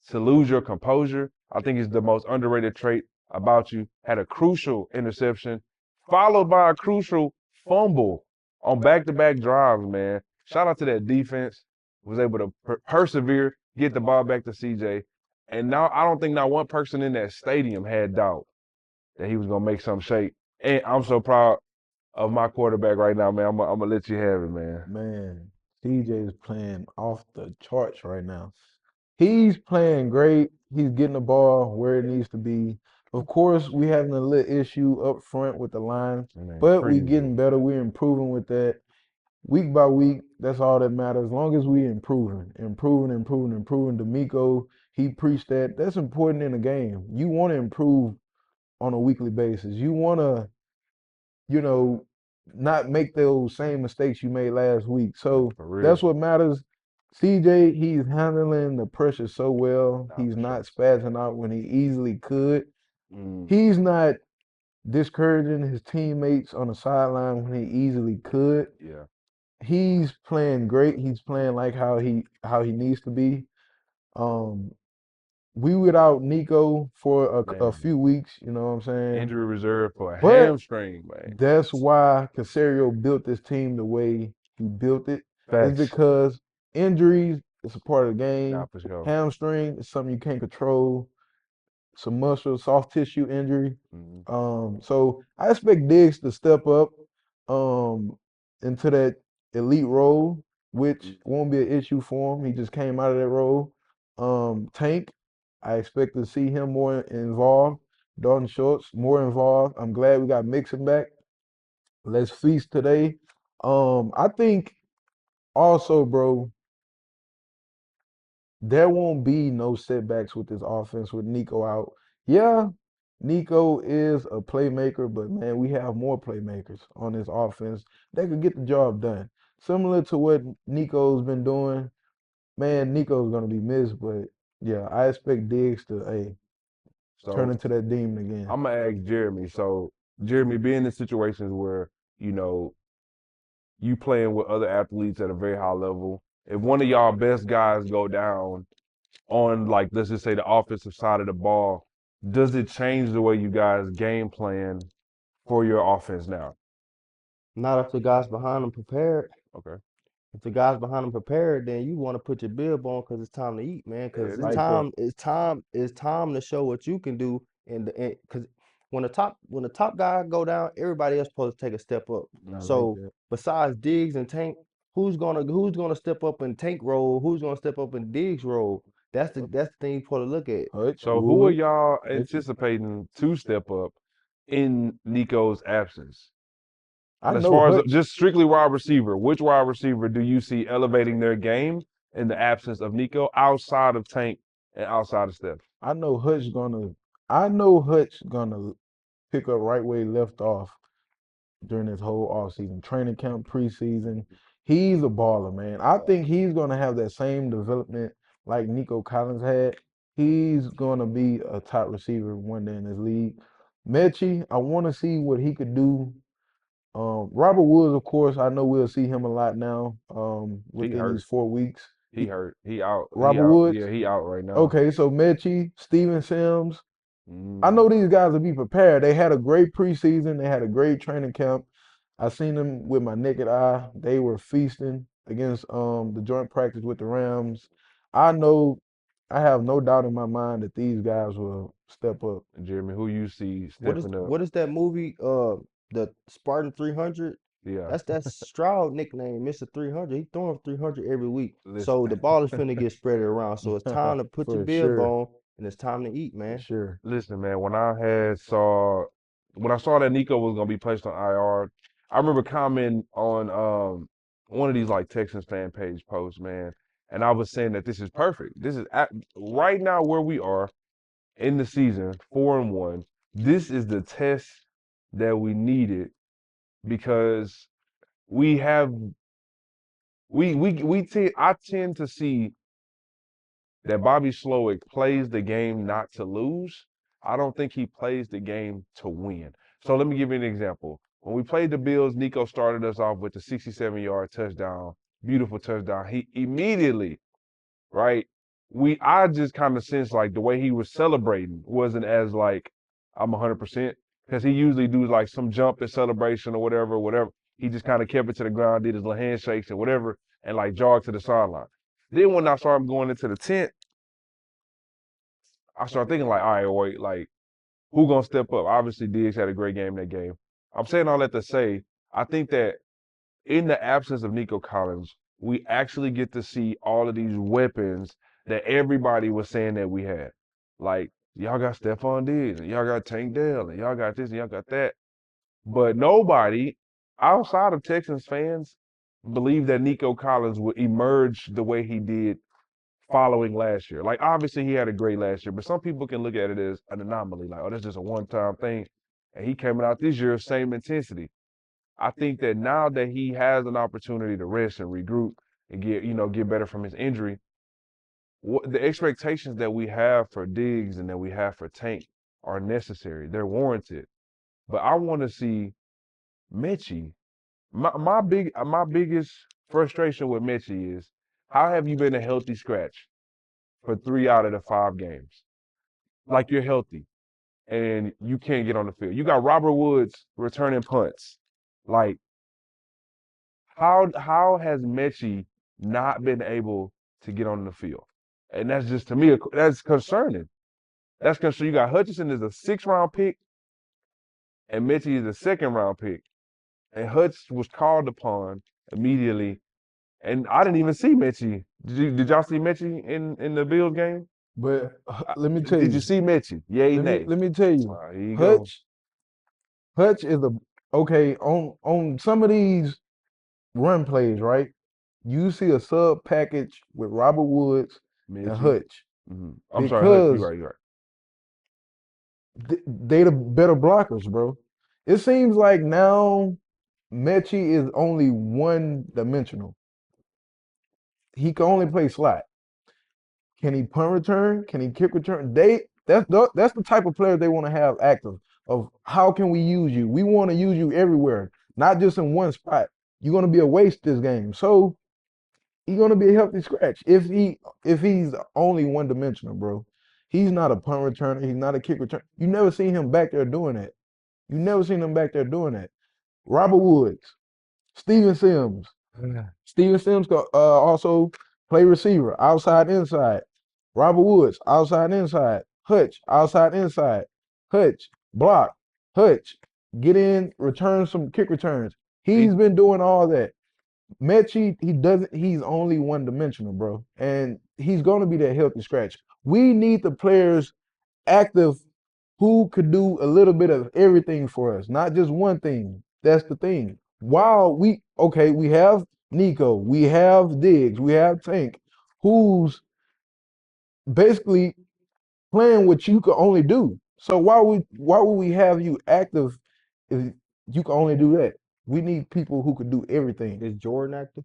to lose your composure, I think is the most underrated trait about you. Had a crucial interception, followed by a crucial fumble on back-to-back drives, man. Shout out to that defense. Was able to persevere, get the ball back to CJ. And now I don't think not one person in that stadium had doubt that he was gonna make some shake. And I'm so proud of my quarterback right now, man. I'm gonna let you have it, man. Man, CJ is playing off the charts right now. He's playing great. He's getting the ball where it needs to be. Of course, we having a little issue up front with the line, Man, but we crazy. getting better. We're improving with that. Week by week, that's all that matters. As long as we improving. D'Amico, he preached that. That's important in a game. You want to improve on a weekly basis. You want to, you know, not make those same mistakes you made last week. So For real. that's what matters. CJ, he's handling the pressure so well. Nah, He's for sure. not spazzing out when he easily could. Mm, He's not discouraging his teammates on the sideline when he easily could. yeah. He's playing great. He's playing like how he needs to be. Um, we without Nico for a Man. few weeks, you know what I'm saying? Injury reserve for a But hamstring, man. that's why Casario built this team the way he built it. Is Facts. because injuries is a part of the Nah, game. for sure. Hamstring is something you can't control. Some muscle, soft tissue injury. Mhm. So I expect Diggs to step up um into that elite role, which won't be an issue for him. He just came out of that role. Tank, I expect to see him more involved. Dalton Schultz, more involved. I'm glad we got Mixon back. Let's feast today. I think also, bro, there won't be no setbacks with this offense with Nico out. Yeah, Nico is a playmaker, but man, we have more playmakers on this offense that could get the job done. Similar to what Nico's been doing, man, Nico's gonna be missed, but yeah, I expect Diggs to turn So into that demon again. I'm gonna ask Jeremy. So Jeremy, being in situations where you know you playing with other athletes at a very high level, if one of y'all best guys go down on like let's just say the offensive side of the ball, does it change the way you guys game plan for your offense now? not if the guys behind them prepared. Okay. If the guys behind them prepared, then you want to put your bib on because it's time to eat, man. Yeah, Because it it's is. time, it's time to show what you can do. And because when the top guy go down, everybody else supposed to take a step up. I like So that. besides Diggs and Tank, who's gonna step up in Tank role? Who's gonna step up in Diggs role? That's the thing you supposed to look at. Hutch, So who are Wood, y'all Mitchell. anticipating to step up in Nico's absence? I As know far as Hutch. just strictly wide receiver, which wide receiver do you see elevating their game in the absence of Nico outside of Tank and outside of Steph? I know Hutch gonna. I know Hutch gonna pick up right where he left off during this whole offseason, training camp, preseason. He's a baller, man. I think he's gonna have that same development like Nico Collins had. He's gonna be a top receiver one day in this league. Mechie, I want to see what he could do. Robert Woods, of course, I know we'll see him a lot now. He Within these hurt. 4 weeks. He hurt. He out. He Robert out. Woods. Yeah, he out right now. Okay, so Mechie, Steven Sims. I Mm. know these guys will be prepared. They had a great preseason. They had a great training camp. I seen them with my naked eye. They were feasting against the joint practice with the Rams. I know, I have no doubt in my mind that these guys will step up. Jeremy, who you see What is stepping up? what is that movie? The Spartan 300. Yeah, That's Stroud nickname, Mr. 300. He throwing 300 every week. listen. So the ball is finna get spread around. So it's time to put your For bib sure, on and it's time to eat, for man. sure. Listen, man, when I saw that Nico was gonna be placed on IR, I remember commenting on one of these like Texans fan page posts, man, and I was saying that this is perfect. This is right now where we are in the season, 4-1. This is the test that we needed because we have I tend to see that Bobby Slowick plays the game not to lose. I don't think he plays the game to win. So let me give you an example. When we played the Bills, Nico started us off with the 67-yard touchdown, beautiful touchdown. He immediately, right? I just kind of sensed like the way he was celebrating wasn't as like I'm 100% because he usually do like some jump in celebration or whatever, whatever. He just kind of kept it to the ground, did his little handshakes and whatever, and like jogged to the sideline. Then when I started going into the tent, I started thinking like, all right, wait, like who gonna step up? Obviously, Diggs had a great game that game. I'm saying all that to say, I think that in the absence of Nico Collins, we actually get to see all of these weapons that everybody was saying that we had. Like y'all got Stephon Diggs, and y'all got Tank Dell, and y'all got this, and y'all got that. But nobody outside of Texans fans believed that Nico Collins would emerge the way he did following last year. Like obviously he had a great last year, but some people can look at it as an anomaly, like, oh, that's just a one-time thing. And he came out this year, same intensity. I think that now that he has an opportunity to rest and regroup and get better from his injury, the expectations that we have for Diggs and that we have for Tank are necessary. They're warranted. But I want to see Mechie. My biggest frustration with Mechie is how have you been a healthy scratch for 3 out of the 5 games? Like you're healthy and you can't get on the field. You got Robert Woods returning punts. Like how has Mechie not been able to get on the field? And that's just to me that's concerning. That's concerning. You got Hutchinson is a 6th-round pick and Mechie is a 2nd-round pick. And Hutch was called upon immediately. And I didn't even see Mechie. Did y'all see Mechie in the Bills game? But let me tell Did you you, see Mechie? Yay, nay. let me tell you, Here you go. Hutch is a okay on some of these run plays, right? You see a sub package with Robert Woods and Mechie. Hutch I'm sorry, Hutch. because You're right. they the better blockers, bro. It seems like now Mechie is only one dimensional. He can only play slot. Can he punt return? Can he kick return? That's the type of player they want to have active. Of how can we use you? We want to use you everywhere, not just in one spot. You're gonna be a waste this game. So he's gonna be a healthy scratch if he's only one dimensional, bro. He's not a punt returner. He's not a kick return. You never seen him back there doing that. You never seen him back there doing that. Robert Woods, Steven Sims. Steven Sims can also play receiver, outside, inside. Robert Woods, outside, inside. Hutch, outside, inside. Hutch, block. Hutch, get in, return some kick returns. He He's been doing all that. Mechie, he doesn't. He's only one dimensional, bro, and he's going to be that healthy scratch. We need the players active who could do a little bit of everything for us, not just one thing. That's the thing. While we have Nico, we have Diggs, we have Tank, who's basically playing what you can only do. So why would we have you active if you can only do that? We need people who could do everything. Is Jordan active?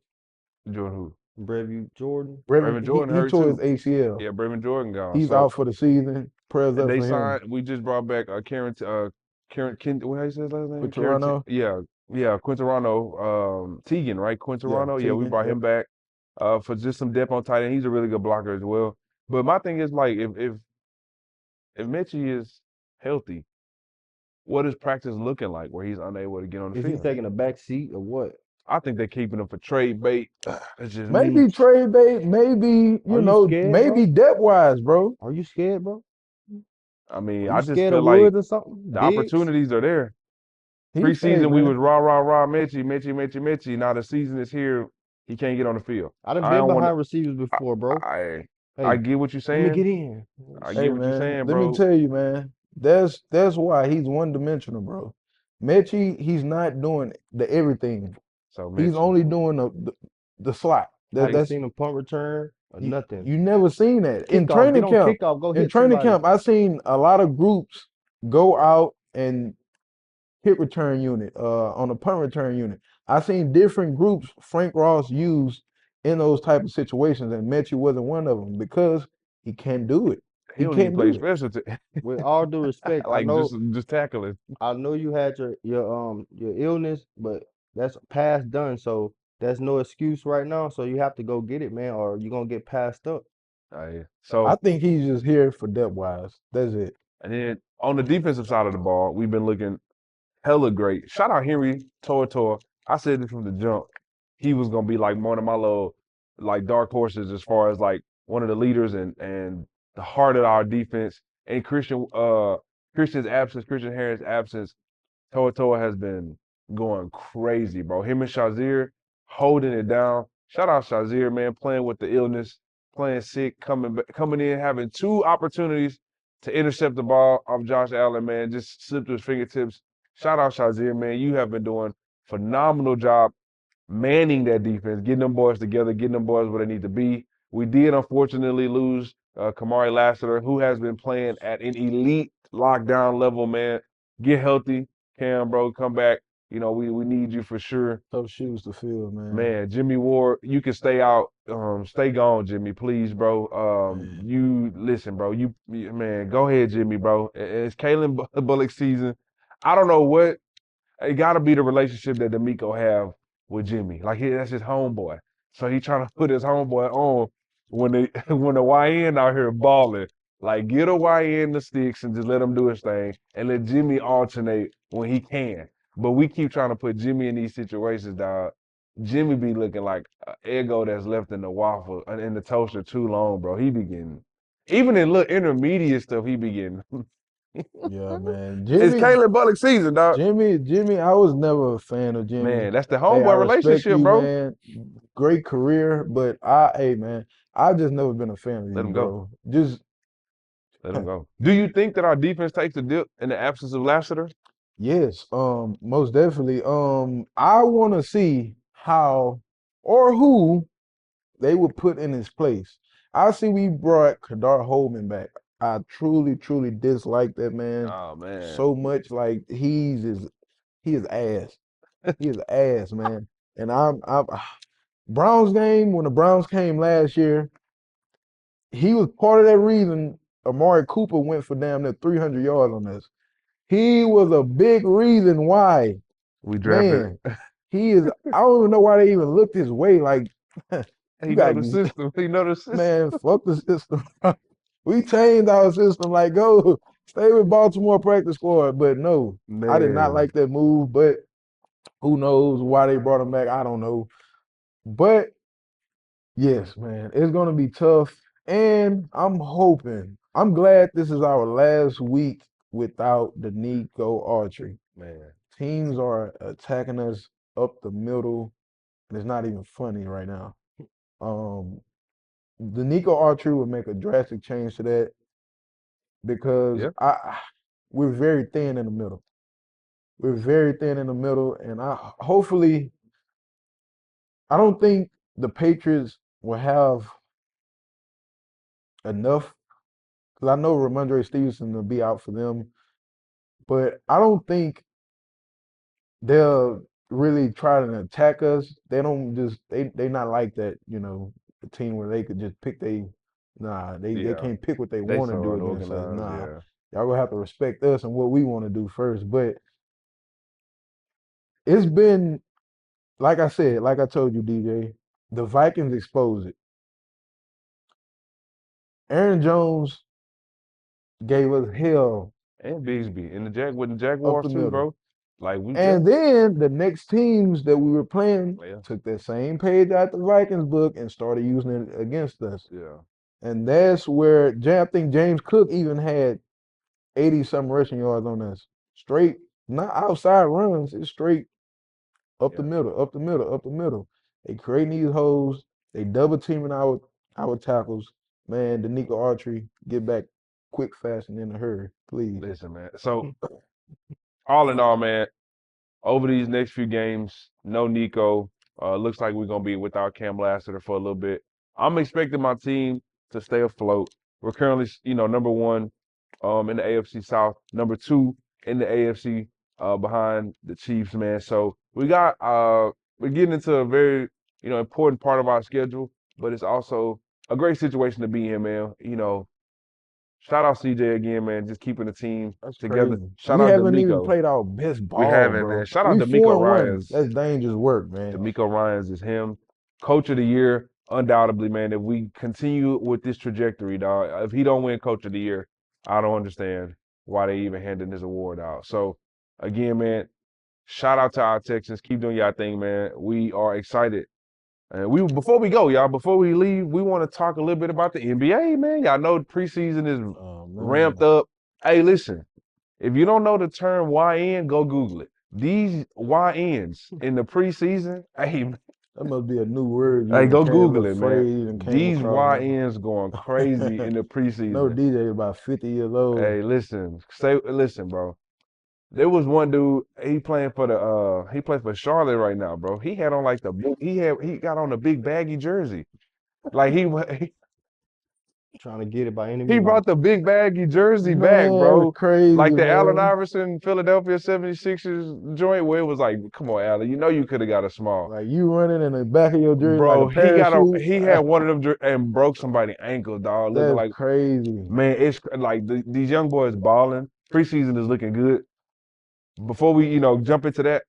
Jordan who? Brevy Jordan. Brevin, Brevin Jordan he hurt tore his too. ACL. Yeah, Brevin Jordan gone. He's So out for the season. Prayers up they for him. signed. We just brought back Karen what how you say his last name? With Toronto. Yeah, yeah, Quinterano, Teagan, right? Yeah, Quinterano. Yeah, we Teagan. brought Yep. him back for just some depth on tight end. He's a really good blocker as well. But my thing is like if Mitchie is healthy, what is practice looking like where he's unable to get on the Is he field? taking a back seat or what? I think they're keeping him for trade bait. It's just me. Maybe trade bait, maybe, Are you scared, maybe bro? depth wise, bro. Are you scared, bro? I mean, Are I you just scared feel of like Woods or something? the Diggs? opportunities are there. Hey Preseason, we was man. rah, rah, rah, Mitchie. Now the season is here. He can't get on the field. I done I been don't want to. behind receivers before, bro. I Hey, get what you're let me saying. get in. I Hey get what you're man, saying, let me bro. tell you, man. That's why he's one dimensional, bro. Mechie, he's not doing the everything. So He's Mitchie, only doing the slot. Have you That's seen a punt return or you, nothing? you never seen that in Kickoff, get training on camp. kickoff, go In hit training somebody. camp, I seen a lot of groups go out and kick return unit, on a punt return unit. I seen different groups Frank Ross used in those type of situations, and Mechie wasn't one of them because he can't do it. he He don't even can't play do it. special With all due respect, I like know just tackling. I know you had your illness, but that's past done. So there's no excuse right now. So you have to go get it, man, or you're gonna get passed up. I So think he's just here for depth wise. That's it. and then on the defensive side of the ball, we've been looking hella great. Shout out Henry Tor. I said this from the jump. He was gonna be like one of my little like dark horses as far as like one of the leaders and the heart of our defense. And Christian's absence, Christian Harris' absence, Toa has been going crazy, bro. Him and Shazir holding it down. Shout out Shazir, man, playing with the illness, playing sick, coming in, having two opportunities to intercept the ball off Josh Allen, man, just slipped through his fingertips. Shout out Shazir, man. You have been doing phenomenal job manning that defense, getting them boys together, getting them boys where they need to be. We did unfortunately lose Kamari Lassiter, who has been playing at an elite lockdown level, man. Get healthy, Cam, bro. Come back. You know, we need you for sure. Tough shoes to fill, man. Man, Jimmy Ward, you can stay out. Stay gone, Jimmy, please, bro. Man. You listen, bro. Man, go ahead, Jimmy, bro. It's Kalen Bullock season. I don't know what it got to be the relationship that D'Amico have with Jimmy. Like that's his homeboy. So he trying to put his homeboy on when the when the YN out here balling. Like get a YN the sticks and just let him do his thing and let Jimmy alternate when he can. But we keep trying to put Jimmy in these situations, dog. Jimmy be looking like an Eggo that's left in the waffle in the toaster too long, bro. He be getting even in little intermediate stuff. He be getting. Yeah, man. It's Caleb Bullock season, dog. Jimmy, I was never a fan of Jimmy. Man, that's the Hey, I homeboy respect relationship, you, bro. man. Great career, but hey, man, I just never been a fan of Let you, him go. bro. Just Let him go. Do you think that our defense takes a dip in the absence of Lassiter? yes, most definitely. I want to see how or who they would put in his place. I see we brought Kadar Holman back. I truly, truly dislike that man Oh man, so much. Like he is ass. He is ass, man. And I'm Browns game when the Browns came last year, he was part of that reason Amari Cooper went for damn near 300 yards on us. He was a big reason why. we drafted. Man, he is. I don't even know why they even looked his way. Like, He you know got the system. He know the system. man, fuck the system. We changed our system. Like, go stay with Baltimore practice squad. But no, I did not Man, like that move. But who knows why they brought him back? I don't know. But yes, man, it's gonna be tough. And I'm glad this is our last week without the Nico Archery. man. Teams are attacking us up the middle, and it's not even funny right now. Um, the Nico Archery would make a drastic change to that because Yeah. we're very thin in the middle. We're very thin in the middle, and I don't think the Patriots will have enough because I know Ramondre Stevenson will be out for them, but I don't think they'll really try to attack us. They don't just they not like that, a team where they could just pick they Yeah, can't pick what they they want to so do against us. unorganized. Nah. Yeah, Y'all gonna have to respect us and what we want to do first. But it's been like I said, like I told you, DJ, the Vikings exposed it. Aaron Jones gave us hell and Bigsby and with the up the Jaguars too, middle. bro. Like yeah, And then the next teams that we were playing yeah, took that same page out the Vikings book and started using it against us. yeah, And that's where I think James Cook even had 80 some rushing yards on us. Straight, not outside runs, it's straight up the yeah. middle, up the middle, up the middle. They creating these holes, they double teaming our tackles. Man, Danico Archery, get back quick, fast, and in a hurry, please. Listen, man. So all in all, man, over these next few games, no Nico. Looks like we're gonna be without Cam Lassiter for a little bit. I'm expecting my team to stay afloat. We're currently, number one in the AFC South, number two in the AFC behind the Chiefs, man. So we're getting into a very, important part of our schedule, but it's also a great situation to be in, man. Shout out CJ again, man, just keeping the team That's together. crazy. Shout We out haven't even D'Amico. played our best We ball, haven't, man. bro. Shout out We D'Amico 4-1. Ryans. That's dangerous work, man. D'Amico Ryans is him. Coach of the year, undoubtedly, man. If we continue with this trajectory, dog, if he don't win Coach of the Year, I don't understand why they even handing this award out. So, again, man, shout out to our Texans. Keep doing your thing, man. We are excited. And before we go, y'all, before we leave, we want to talk a little bit about the NBA, man. Y'all know the preseason is Oh ramped man. up. Hey, listen, if you don't know the term YN, go Google it. These YNs in the preseason, hey, That must be a new word hey, you go came, a Google little it, man. phrase and came These across, YNs going crazy man. in the No preseason. DJ about 50 years old. Hey, listen, bro. There was one dude, he played for Charlotte right now, bro. He had on like he got on a big baggy jersey. Like Trying to get it by any he means. brought the big baggy jersey back, Man, that's bro. crazy, Like the Allen man. Iverson Philadelphia 76ers joint where it was like, come on, Allen, you could have got a small. Like you running in the back of your jersey like a Bro, parachute. he had one of them and broke somebody's ankle, dog. Looking That's like, crazy. man, it's like these young boys balling. Preseason is looking good. Before we, jump into that,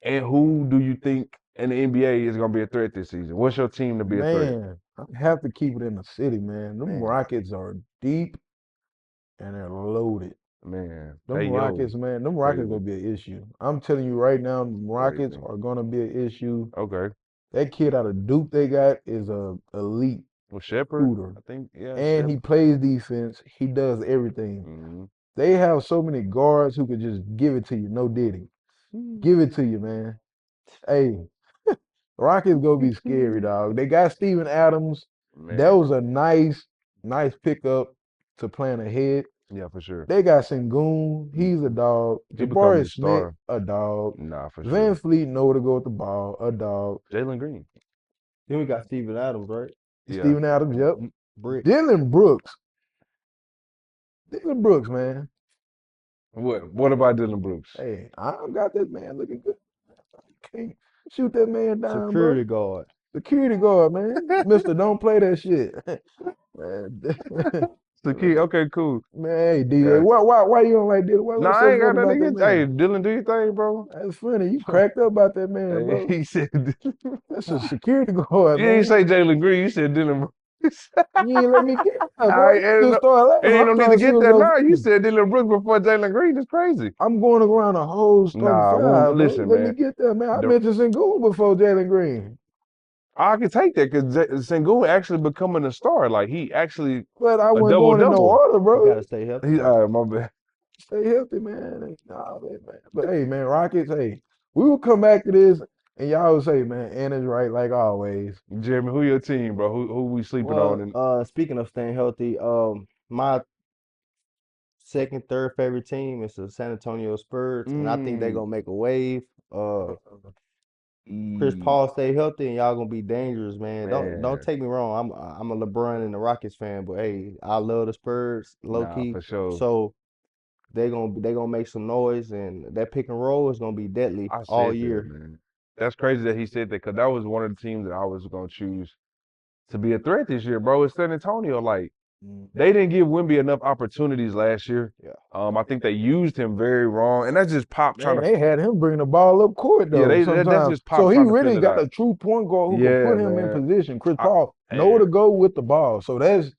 and who do you think in the NBA is gonna be a threat this season? What's your team to be a threat? Man, I have to keep it in the city, man. Them Man, Rockets are deep and they're loaded. man, Them hey yo, Rockets, man, them Rockets crazy, gonna be an issue. I'm telling you right now, them Rockets crazy. are gonna be an issue. Okay, That kid out of Duke they got is a elite well, Shepard, shooter. I think, yeah, And he Shepard. plays defense. He does everything. Mm-hmm. They have so many guards who could just give it to you, no diddy. Give it to you, man. Hey, Rockets gonna be scary, dog. They got Steven Adams. That Man, was a nice pickup to plan ahead. yeah, for sure. They got Sengun. He's a dog. He becoming a Jabari Smith, star. a dog. Nah, for Van sure. Fleet know where to go with the ball, a dog. Jalen Green. Then we got Steven Adams, right? Yeah. Steven Adams, yep. Brick. Dylan Brooks. Dylan Brooks, man. What about Dylan Brooks? Hey, I got that man looking good. Can't shoot that man down, bro. Security guard. Security guard, man. Mister, don't play that shit. Man, The key. Okay, cool. man, hey DJ, Gotcha. why you don't like Dylan? Nah, What's I so ain't got funny about nothing that against. Hey, man? Dylan, do your thing, bro. That's funny. You cracked up about that man, Hey, bro. he said. That's a security guard, You didn't man. say Jalen Green. You said Dylan Brooks. You ain't let me get that, bro. I You ain't just no, started laughing. ain't I'm no need trying to to see get what's that so now. You funny. said Dylan Brooks before Jalen Green. It's crazy. I'm going around the whole starting Nah, well, five, bro. listen, Let me man. get that, man. I The, mentioned Sengun before Jalen Green. I can take that because Sengun actually becoming a star. Like he actually But I a wasn't double going in no double. order, You bro. gotta stay healthy He, though. all right, my bad. Stay healthy, man. Nah, man. But hey, man, Rockets, hey, we will come back to this and y'all will say, man, Anna's right like always. Jeremy, who your team, bro? Who we sleeping on? Well, And speaking of staying healthy, my second, third favorite team is the San Antonio Spurs, and I think they're mm, gonna make a wave. Chris e, Paul stay healthy, and y'all gonna be dangerous, man. Don't man, take me wrong. I'm a LeBron and the Rockets fan, but hey, I love the Spurs, low nah, key. for sure. So they gonna make some noise, and that pick and roll is gonna be deadly I all said that, year. man. That's crazy that he said that because that was one of the teams that I was gonna choose to be a threat this year, bro. It's San Antonio. Like Mm. they didn't give Wemby enough opportunities last year. Yeah. I think they used him very wrong, and that's just Pop trying Man, to. they had him bring the ball up court Yeah, though that's sometimes. just So Pop he trying to fill really it got out. a true point guard who can Yeah, put him in man. position. Chris I, Paul know and, to go with the ball. So that's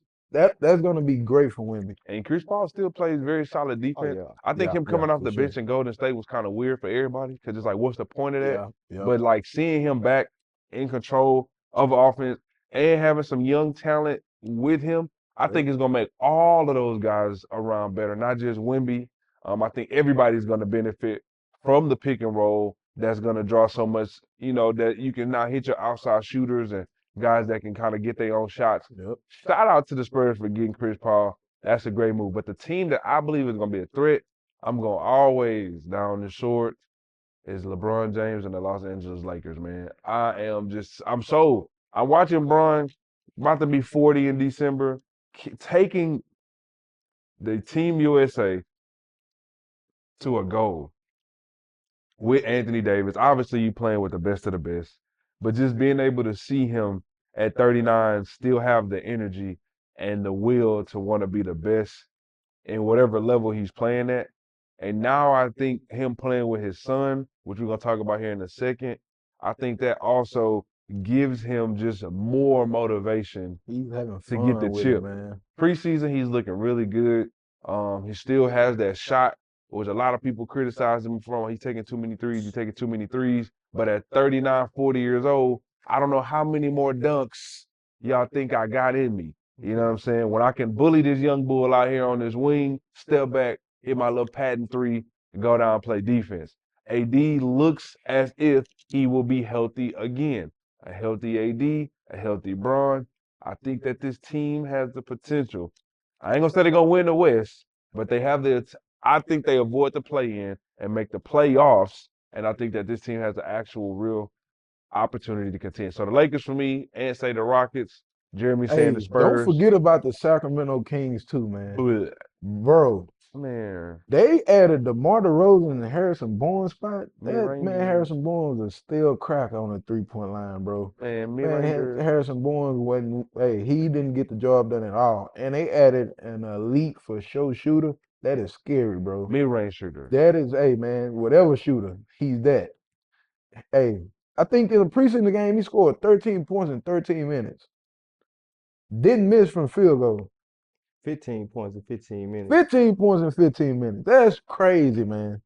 gonna be great for Wemby. and Chris Paul still plays very solid Oh defense. yeah. I think Yeah, him yeah, coming off for the sure. bench in Golden State was kind of weird for everybody because it's like, what's the point of that? Yeah, yeah. But like seeing him back in control of offense and having some young talent with him, I think it's gonna make all of those guys around better, not just Wemby. I think everybody's gonna benefit from the pick and roll. That's gonna draw so much, that you can now hit your outside shooters and guys that can kind of get their own shots. Yep. Shout out to the Spurs for getting Chris Paul. That's a great move. But the team that I believe is gonna be a threat, I'm going always down the short is LeBron James and the Los Angeles Lakers, man. I'm watching Bron about to be 40 in December, taking the Team USA to a goal with Anthony Davis. Obviously, you playing with the best of the best, but just being able to see him at 39 still have the energy and the will to want to be the best in whatever level he's playing at. And now I think him playing with his son, which we're gonna talk about here in a second, I think that also gives him just more motivation He's having to get the fun with it, chip. man. Preseason, he's looking really good. He still has that shot, which a lot of people criticize him for. He's taking too many threes. He's taking too many threes. But at 39, 40 years old, I don't know how many more dunks y'all think I got in me. You know what I'm saying? When I can bully this young bull out here on this wing, step back, hit my little patent three, and go down and play defense. AD looks as if he will be healthy again. A healthy AD, a healthy Bron. I think that this team has the potential. I ain't gonna say they're gonna win the West, but they have I think they avoid the play-in and make the playoffs. And I think that this team has the actual real opportunity to contend. So the Lakers for me, and say the Rockets. Jeremy saying the Hey, don't Spurs. forget about the Sacramento Kings too, man. Ugh, Bro, man, they added DeMar DeRozan and Harrison Barnes spot. That man, mid-ranger, Harrison Barnes is still crack on the 3-point line, bro. man, Man, mid-ranger. Harrison Barnes wasn't. Hey, he didn't get the job done at all. And they added an elite for show shooter. That is scary, bro. Mid-range shooter. That is, hey man, whatever shooter, he's that. Hey, I think in the preseason game he scored 13 points in 13 minutes. Didn't miss from field goal. 15 points in 15 minutes. 15 points in 15 minutes. That's crazy, man.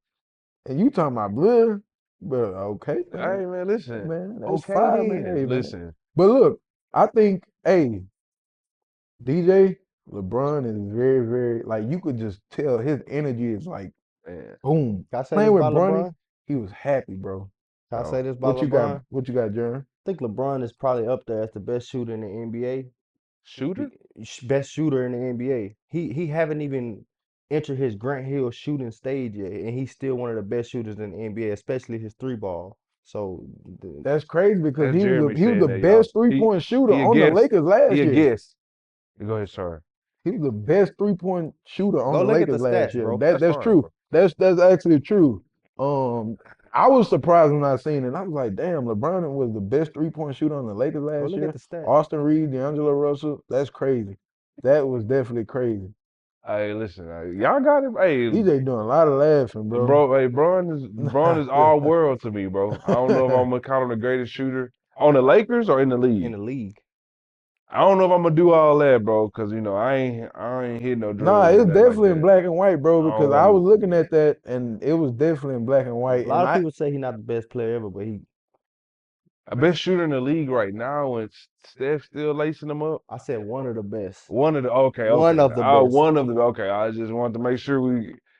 And you talking about blood? But okay, Hey man. man, listen. Man, that's Okay fine, then. man. Hey, man. Listen. But look, I think, hey, DJ, LeBron is very, very like you could just tell his energy is like Man. boom. Can I say Playing this with about Bronny, LeBron? he was happy, bro. Can I say Oh, this about What you got? LeBron? What you got, Jeremy? I think LeBron is probably up there as the best shooter in the NBA. shooter? Best shooter in the NBA. He haven't even entered his Grant Hill shooting stage yet, and he's still one of the best shooters in the NBA, especially his three ball. So That's crazy because That's Jeremy he was saying the that, y'all. best 3-point shooter He a on the guess. Lakers last He a year. guess. Go ahead, sir. He was the best 3-point shooter on go the look at the Lakers last stats, year. bro. That's fine, true. bro. That's actually true. I was surprised when I seen it. I was like, damn, LeBron was the best 3-point shooter on the Lakers Go last look year. at the stats. Austin Reed, D'Angelo Russell, that's crazy. That was definitely crazy. Hey, listen, y'all got it. Hey, DJ doing a lot of laughing, bro. bro. Hey, Braun is all world to me, bro. I don't know if I'm gonna count him the greatest shooter on the Lakers or in the In league. the league. I don't know if I'm gonna do all that, bro, because I ain't hitting no Nah, drugs it's or nothing like definitely in that. black and white, bro, I because don't I know. was looking at that and it was definitely in black and A white. lot And of people say he's not the best player ever, but Best shooter in the league right now, and Steph still lacing them up. I said one of the best. One of the okay. One of the best. One of the okay. I just wanted to make sure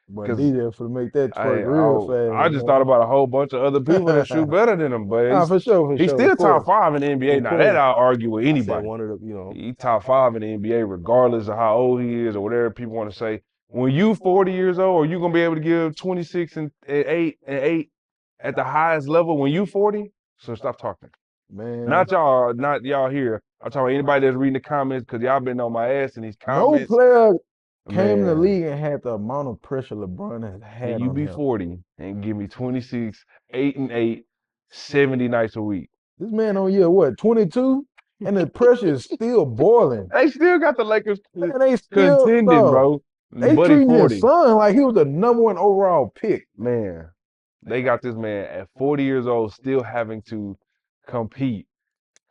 but because DJ for to make that I twerk real I just thought fast, about a whole bunch of other people that shoot man. better than him, but Nah, for sure, he's of still top course, 5 in the NBA. of Now that course. I'll argue with I said anybody. one of the, He top 5 in the NBA regardless of how old he is or whatever people want to say. When you 40 years old, are you gonna be able to give 26 and 8 at the highest level when you 40? So stop talking. Man, Not y'all here. I'm talking about anybody that's reading the comments because y'all been on my ass in these no comments. player came in the Man, league and had the amount of pressure LeBron has can had you on be him. 40 and give me 26, 8-8, 70 nights a week? This man on year what, 22? And the pressure is still boiling. They still got the Lakers Man, they still, contending, bro. bro. They Buddy treating his 40. son like he was the #1 overall pick. Man, they got this man at 40 years old still having to compete.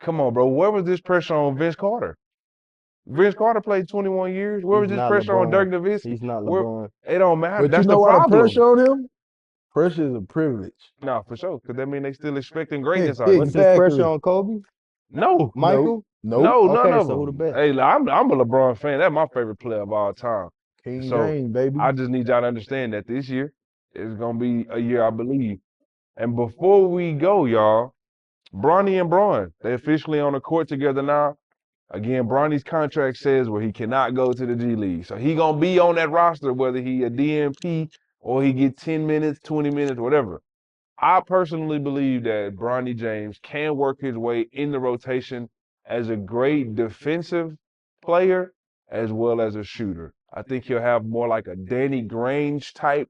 Come on, bro. Where was this pressure on Vince Carter? Vince Carter played 21 years. Where was He's this not pressure on LeBron. Dirk Nowitzki? He's not Where LeBron. it don't matter. But you That's the know why the problem. pressure on him? Pressure is a privilege. No, for sure. Because that mean they still expecting greatness out of What's you. this pressure Exactly. on Kobe? No, Nope. Michael? Nope. no, none Okay, of so who the them. best? Hey, I'm a LeBron fan. That's my favorite player of all time. King So James, baby. I just need y'all to understand that this year is gonna be a year I believe. And before we go, y'all, Bronny and Braun, they officially on the court together now. Again, Bronny's contract says where he cannot go to the G League. So he gonna be on that roster whether he a DMP or he get 10 minutes, 20 minutes, whatever. I personally believe that Bronny James can work his way in the rotation as a great defensive player as well as a shooter. I think he'll have more like a Danny Grange type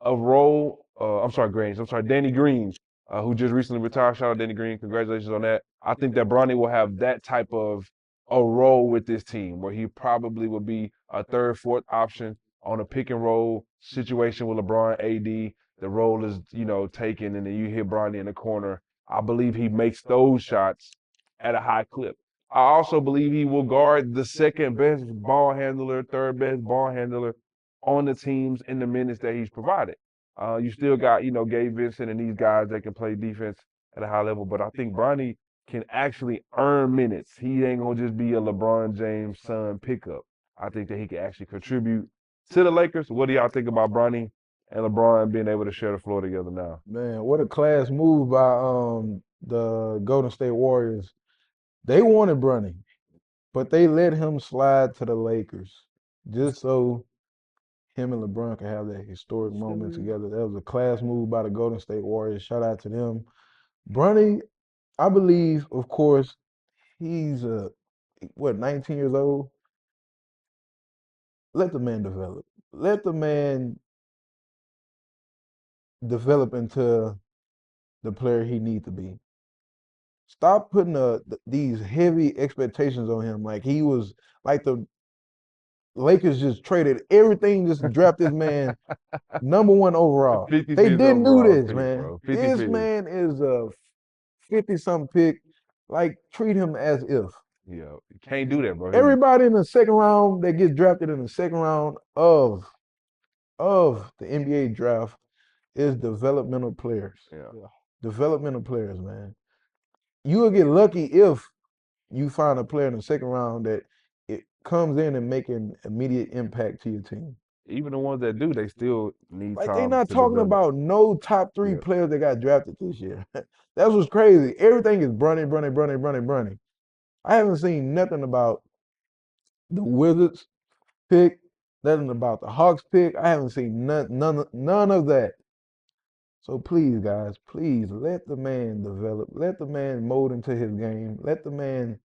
of role. I'm sorry, Grange. I'm sorry, Danny Green, who just recently retired. Shout out Danny Green. Congratulations on that. I think that Bronny will have that type of a role with this team where he probably will be a third, fourth option on a pick and roll situation with LeBron AD. The role is, taken, and then you hit Bronny in the corner. I believe he makes those shots at a high clip. I also believe he will guard the second best ball handler, third best ball handler on the teams in the minutes that he's provided. You still got, Gabe Vincent and these guys that can play defense at a high level, but I think Bronny can actually earn minutes. He ain't gonna just be a LeBron James son pickup. I think that he can actually contribute to the Lakers. What do y'all think about Bronny and LeBron being able to share the floor together now? Man, what a class move by the Golden State Warriors. They wanted Bronny, but they let him slide to the Lakers just so him and LeBron could have that historic moment together. That was a class move by the Golden State Warriors. Shout out to them. Bronny, I believe, of course, he's 19 years old. Let the man develop. Let the man develop into the player he needs to be. Stop putting these heavy expectations on him. Like he was like the Lakers just traded everything just to draft this man #1 overall. They 55th didn't do overall this, pick, man. bro. This 55th. man is a 50-something pick. Like treat him as if. Yeah, you can't do that, bro. Everybody in the second round that gets drafted in the second round of the NBA draft is developmental players. Yeah. Developmental players, man. You will get lucky if you find a player in the second round that it comes in and make an immediate impact to your team. Even the ones that do, they still need Like they time not to talking develop. about no top 3 Yeah. players that got drafted this year. That's what's crazy. Everything is Bronny. I haven't seen nothing about the Wizards pick, nothing about the Hawks pick. I haven't seen none of that. So please, guys, please let the man develop. Let the man mold into his game. Let the man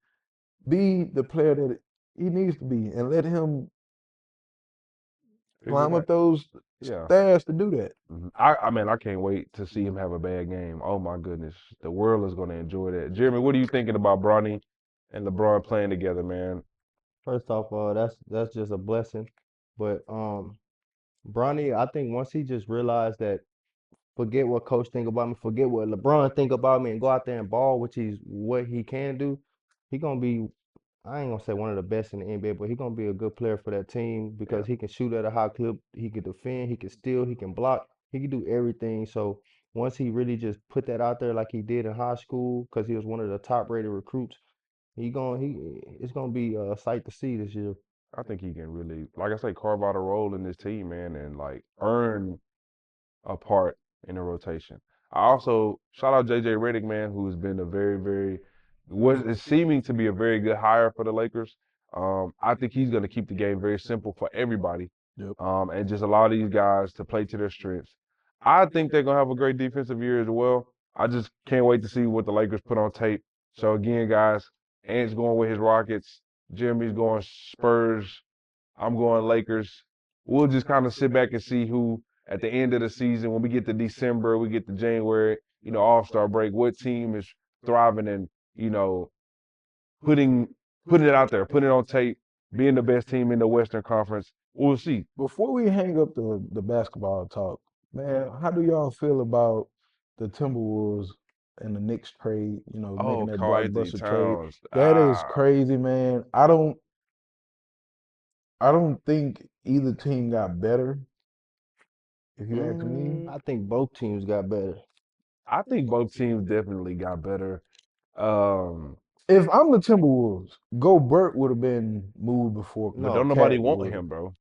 be the player that he needs to be, and let him Figure it climb out. up those Yeah. stairs to do that. I mean, I can't wait to see him have a bad game. Oh my goodness, the world is going to enjoy that. Jeremy, what are you thinking about Bronny and LeBron playing together, man? First off, that's just a blessing. But Bronny, I think once he just realized that forget what coach think about me, forget what LeBron think about me, and go out there and ball, which is what he can do, he gonna be I ain't gonna say one of the best in the NBA, but he gonna be a good player for that team Yeah. because he can shoot at a high clip, he can defend, he can steal, he can block, he can do everything. So once he really just put that out there like he did in high school, because he was one of the top rated recruits, it's gonna be a sight to see this year. I think he can really, like I say, carve out a role in this team, man, and like earn a part in the rotation. I also shout out JJ Redick, man, who's been a very, very was is seeming to be a very good hire for the Lakers. I think he's going to keep the game very simple for everybody, Yep. and just allow these guys to play to their strengths. I think they're going to have a great defensive year as well. I just can't wait to see what the Lakers put on tape. So again, guys, Ant's going with his Rockets, Jeremy's going Spurs. I'm going Lakers. We'll just kind of sit back and see who at the end of the season, when we get to December, we get to January, All-Star break, what team is thriving and, you know, putting putting it out there, putting it on tape, being the best team in the Western Conference. We'll see. Before we hang up the basketball talk, man, how do y'all feel about the Timberwolves and the Knicks trade? You know, making Oh, that Carl Anthony blockbuster trade. Towns. That is crazy, man. I don't think either team got better, if you ask me. I think both teams got better. I think both teams definitely got better. Um, If I'm the Timberwolves, Gobert would have been moved before but No, don't nobody Cat want would. him, bro.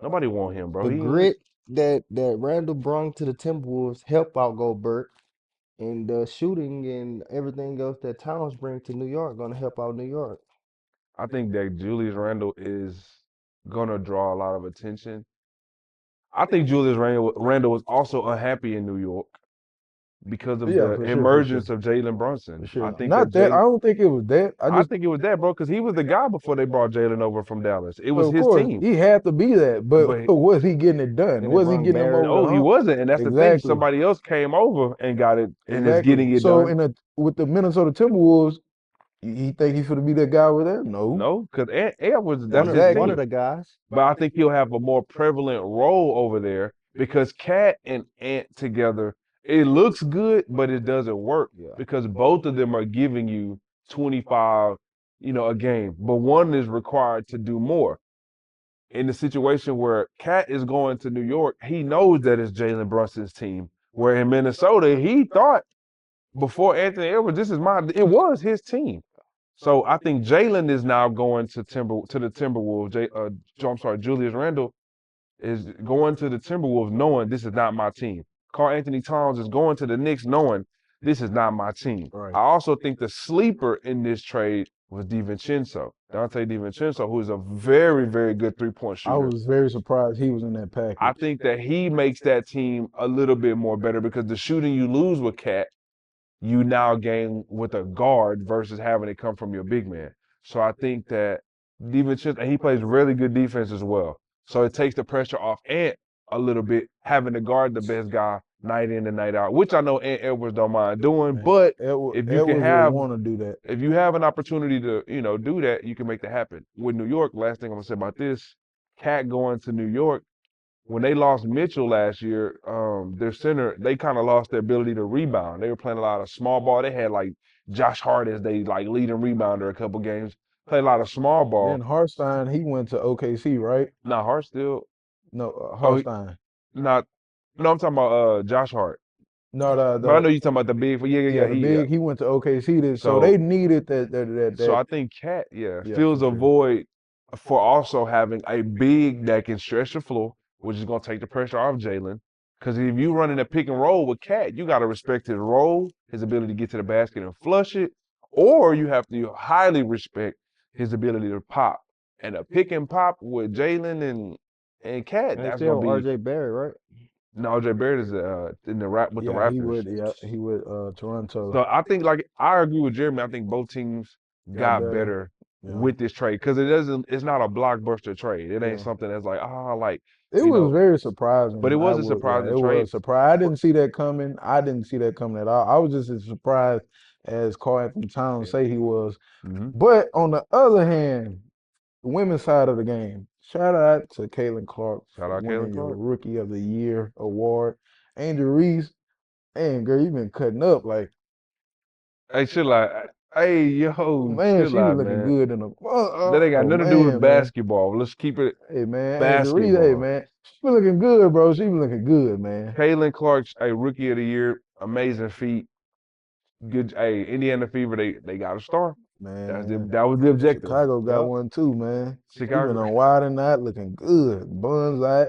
Nobody want him, bro. the grit that Randall brought to the Timberwolves help out Gobert, and the shooting and everything else that Towns bring to New York gonna help out New York. I think that Julius Randle is gonna draw a lot of attention. I think Julius Randle was also unhappy in New York because of Yeah, the for sure, for sure, emergence of Jalen for Brunson. I sure. think that Not that. I Jalen, don't think it was that. I think it was that, bro, because he was the guy before they brought Jalen over from Dallas. It was Of his course, team, he had to be that, but but was he getting it done? Then they Was he brung getting them Barrett. over the no, he hump? wasn't, and that's the thing. Exactly, Somebody else came over and got it and is exactly. getting it So done. with the Minnesota Timberwolves, he think he's gonna be that guy over there? No, No, because Ant was One that's of his one exactly. of team. the guys. But I think he'll have a more prevalent role over there because Cat and Ant together, it looks good, but it doesn't work Yeah. because both of them are giving you 25, a game, but one is required to do more. In the situation where Cat is going to New York, he knows that it's Jalen Brunson's team. Where in Minnesota, he thought before Anthony Edwards, it was his team. So I think Jalen is now going to the Timberwolves. I'm sorry, Julius Randle is going to the Timberwolves knowing this is not my team. Karl Anthony Towns is going to the Knicks knowing this is not my team. Right. I also think the sleeper in this trade was DiVincenzo, Dante DiVincenzo, who is a very, very good three-point I shooter. was very surprised he was in that package. I think that he makes that team a little bit more better because the shooting you lose with Cat, you now gain with a guard versus having it come from your big man. So I think that DiVincenzo, and he plays really good defense as well. So it takes the pressure off Ant a little bit, having to guard the best guy night in and night out, which I know Ant Edwards don't mind doing. Man, But if you can Edwards would want to do that. if you have an opportunity to, do that, you can make that happen. With New York, last thing I'm gonna say about this, Cat going to New York, when they lost Mitchell last year, their center, they kind of lost their ability to rebound. They were playing a lot of small ball. They had like Josh Hart as they like leading rebounder a couple games. Played a lot of small Then ball. Hartstein, he went to OKC, right? Now Hart still, No, oh, Hartstein. not, no, I'm talking about Josh Hart. No, But I know you're talking about the big, yeah, the yeah. big. He went to OKC. So So they needed that. So I think Cat, Yeah, fills for a sure. void for also having a big that can stretch the floor, which is going to take the pressure off Jalen. Because if you running a pick and roll with Cat, you got to respect his role, his ability to get to the basket and flush it, or you have to highly respect his ability to pop. And a pick and pop with Jalen and Cat, And they that's going still to be. RJ Barrett, right? No, Jay Barrett is in the rap with the Yeah, he Raptors. would. Yeah, he would. Toronto So I think like I agree with Jeremy. I think both teams got got better. better Yeah, with this trade because it's not a blockbuster trade. It ain't yeah. something that's like It was very surprising. but it was a Yeah, surprising it trade. was surprised. I didn't see that coming. I didn't see that coming at all. I was just as surprised as Karl Anthony Towns say he was. Mhm. But on the other hand, the women's side of the game, shout out to Caitlin Clark Shout for out Caitlin winning your Clark. Rookie of the Year award. Angel Reese, man, girl, you been cutting up like, Hey, chill out. Hey, yo, man, chill she be out, looking man. good in the. That ain't got Oh nothing to do with man. basketball. Let's keep it Hey man, Angel Reese, hey basketball. man, she be looking good, bro. She be looking good, man. Caitlin Clark's a rookie of the year, amazing feat. Good. Hey, Indiana Fever, they got a star. Man, That was the objective. Chicago got Yep. one too, man. She been Chicago. on wide and out, looking good. Buns out,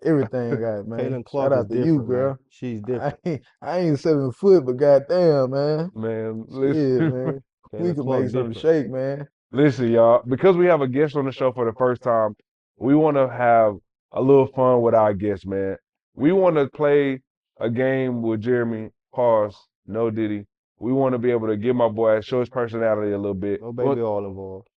everything got, man. Caitlin Shout Clark is out to you, different, man. girl. She's I different. ain't 7 foot, but goddamn, man. Man, Shit, listen. man. We Caitlin could Clark make something different. shake, man. Listen, y'all, because we have a guest on the show for the first time, we want to have a little fun with our guests, man. We want to play a game with Jeremy. Pause. No Diddy. We want to be able to give my boy show his personality a little bit. No baby all involved.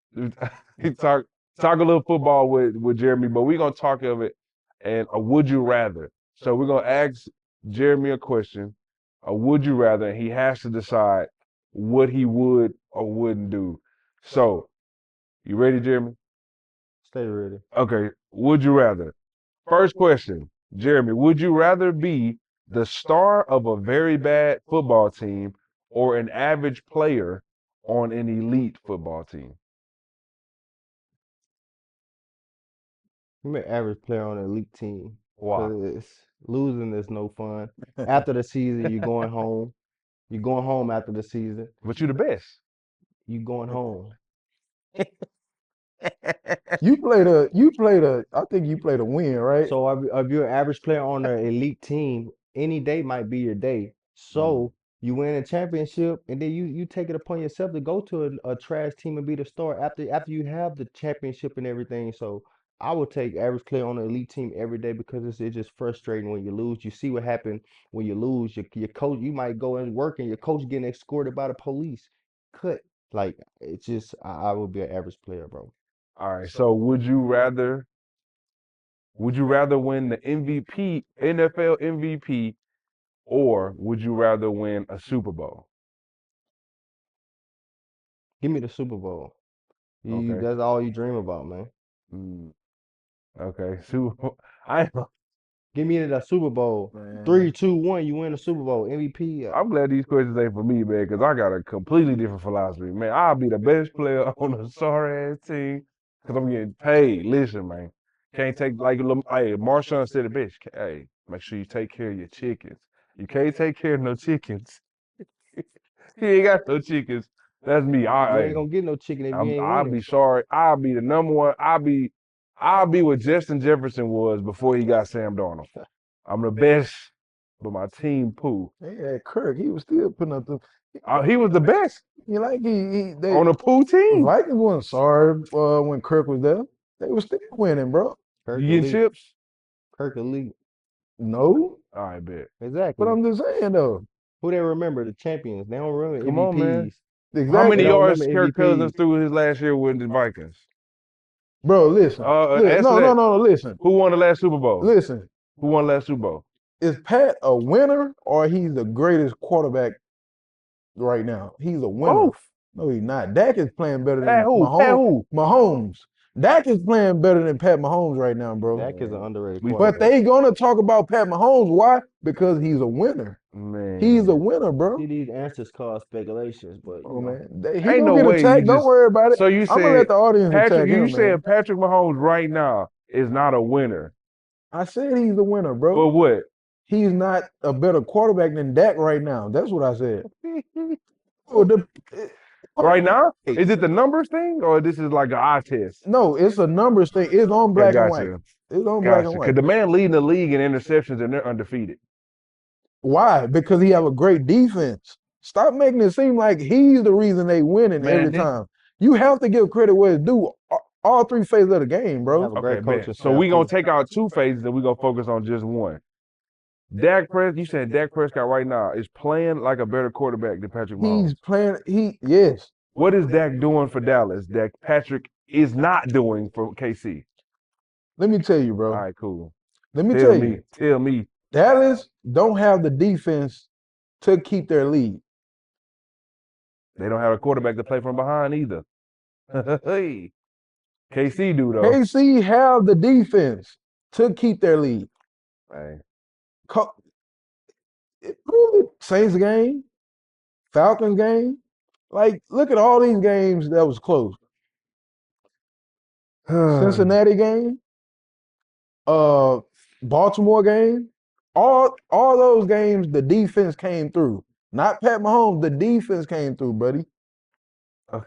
He talk talk a little football with Jeremy, but we're gonna talk of it and a would you rather. So we're gonna ask Jeremy a question, a would you rather, and he has to decide what he would or wouldn't do. So, you ready, Jeremy? Stay ready. Okay, would you rather? First question, Jeremy, would you rather be the star of a very bad football team or an average player on an elite football team? I'm an average player on an elite team Why? because losing is no fun. After the season, you're going home. You're going home after the season. But you the best. You going home. I think you played a win, right? So if you're an average player on an elite team, any day might be your day. So you win a championship, and then you take it upon yourself to go to a trash team and be the star after you have the championship and everything. So I would take average player on an elite team every day because it's just frustrating when you lose. You see what happened when you lose. Your coach, you might go and work, and your coach getting escorted by the police. Cut. Like it's just I would be an average player, bro. All right. So would you rather win the MVP, NFL MVP, or would you rather win a Super Bowl? Give me the Super Bowl. Okay. That's all you dream about, man. Mm, okay. Super Bowl. I Give me the Super Bowl. Man. 3, 2, 1, you win the Super Bowl. MVP. I'm glad these questions ain't for me, man, because I got a completely different philosophy. Man, I'll be the best player on a sorry ass team because I'm getting paid. Listen, man. Can't take like hey, Marshawn said it best. Hey, make sure you take care of your chickens. You can't take care of no chickens. He ain't got no chickens. That's me. You ain't gonna get no chicken if you ain't I'll winning. be sorry. I'll be the number one. I'll be what Justin Jefferson was before he got Sam Darnold. I'm the best, but my team poo. They had Kirk. He was still putting up the. He was the best You like they on a poo team. Vikings wasn't sorry when Kirk was there. They was still winning, bro. Kirk You getting elite. chips? Kirk elite. No, All right, bet. but Exactly. I'm just saying though. Who they remember? The champions. They don't remember Come on, man. MVPs. How many Exactly, They don't yards remember Kirk Cousins MVPs. threw his last year with the Vikings? bro. Listen, Answer no, that. no, no, no. Listen, Who won the last Super Bowl? listen. Who won the last Super Bowl? Is Pat a winner or he's the greatest quarterback right now? He's a winner. Both. No, he's not. Dak is playing better Pat than who? Pat who? Mahomes. Dak is playing better than Pat Mahomes right now, bro. Dak is an underrated But But quarterback. they gonna talk about Pat Mahomes. Why? Because he's a winner. Man, He's a winner, bro. See, these answers cause speculations, but Oh man, he ain't gonna no get way you attacked. Don't just. worry about it. So you I'm gonna let said the audience Patrick? attack You him, man. said Patrick Mahomes right now is not a winner. I said he's the winner, bro. But what? He's not a better quarterback than Dak right now. That's what I said. Oh, Right now? Is it the numbers thing or this is like an eye test? No, it's a numbers thing. It's on black and white. Gotcha. It's on black and Gotcha. white. Because the man leading the league in interceptions and they're undefeated. Why? Because he have a great defense. Stop making it seem like he's the reason they winning Man, every time. You have to give credit where it's due. All three phases of the game, have bro. a great Okay, coaching bet. So staff we gonna too. take out two phases and we gonna focus on just one. You said Dak Prescott right now is playing like a better quarterback than Patrick Mahomes. He's playing. Yes. What is Dak doing for Dallas that Patrick is not doing for KC? Let me tell you, bro. All right, cool. Let me Tell tell me. you. Tell me. Dallas don't have the defense to keep their lead. They don't have a quarterback to play from behind either. Hey. KC do though. KC have the defense to keep their lead. Hey. It proved it. Saints game, Falcons game. Like, look at all these games that was close. Cincinnati game, Baltimore game. All those games, the defense came through. Not Pat Mahomes, the defense came through, buddy. Okay.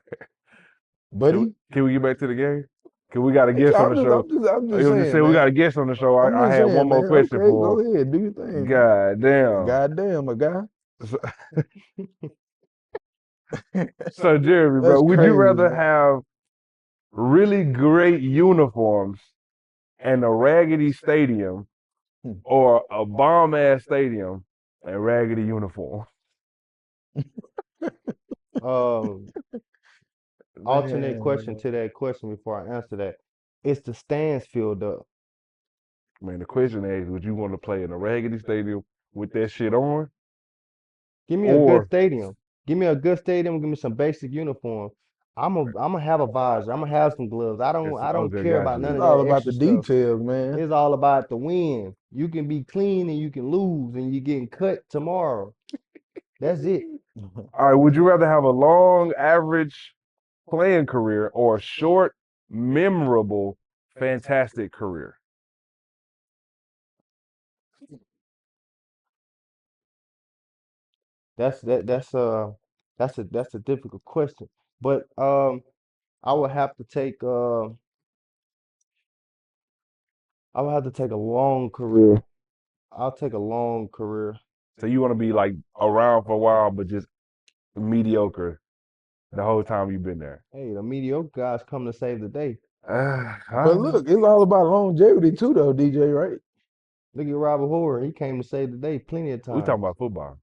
Buddy. Can we get back to the game? Cause we got a guest on the show. I'm just You saying, just said we got a guest on the show. I'm I just had saying, one more man. question Okay, for him. go ahead, do your thing. God damn. God damn, my guy. So Jeremy, That's bro, would you crazy, rather man. have really great uniforms and a raggedy stadium or a bomb ass stadium and raggedy uniform? Um, alternate question Man, to that question before I answer that. Is the stands filled up? Man, the question is, would you want to play in a raggedy stadium with that shit on, Give me a good or stadium. Give me a good stadium. Give me some basic uniform. I'm gonna have a visor. I'm gonna have some gloves. I don't okay, care got about none it's of you. all that about extra the stuff. details, man. It's all about the win. You can be clean and you can lose and you're getting cut tomorrow. That's it. All right, would you rather have a long, average playing career or a short, memorable, fantastic career? That's that that's a difficult question. But I would have to take I would have to take a long career. I'll take a long career. So you want to be like around for a while, but just mediocre the whole time you've been there. Hey, the mediocre guys come to save the day. But look, it's all about longevity too, though, DJ, right? Look at Robert Horry. He came to save the day plenty of we talking times. about football.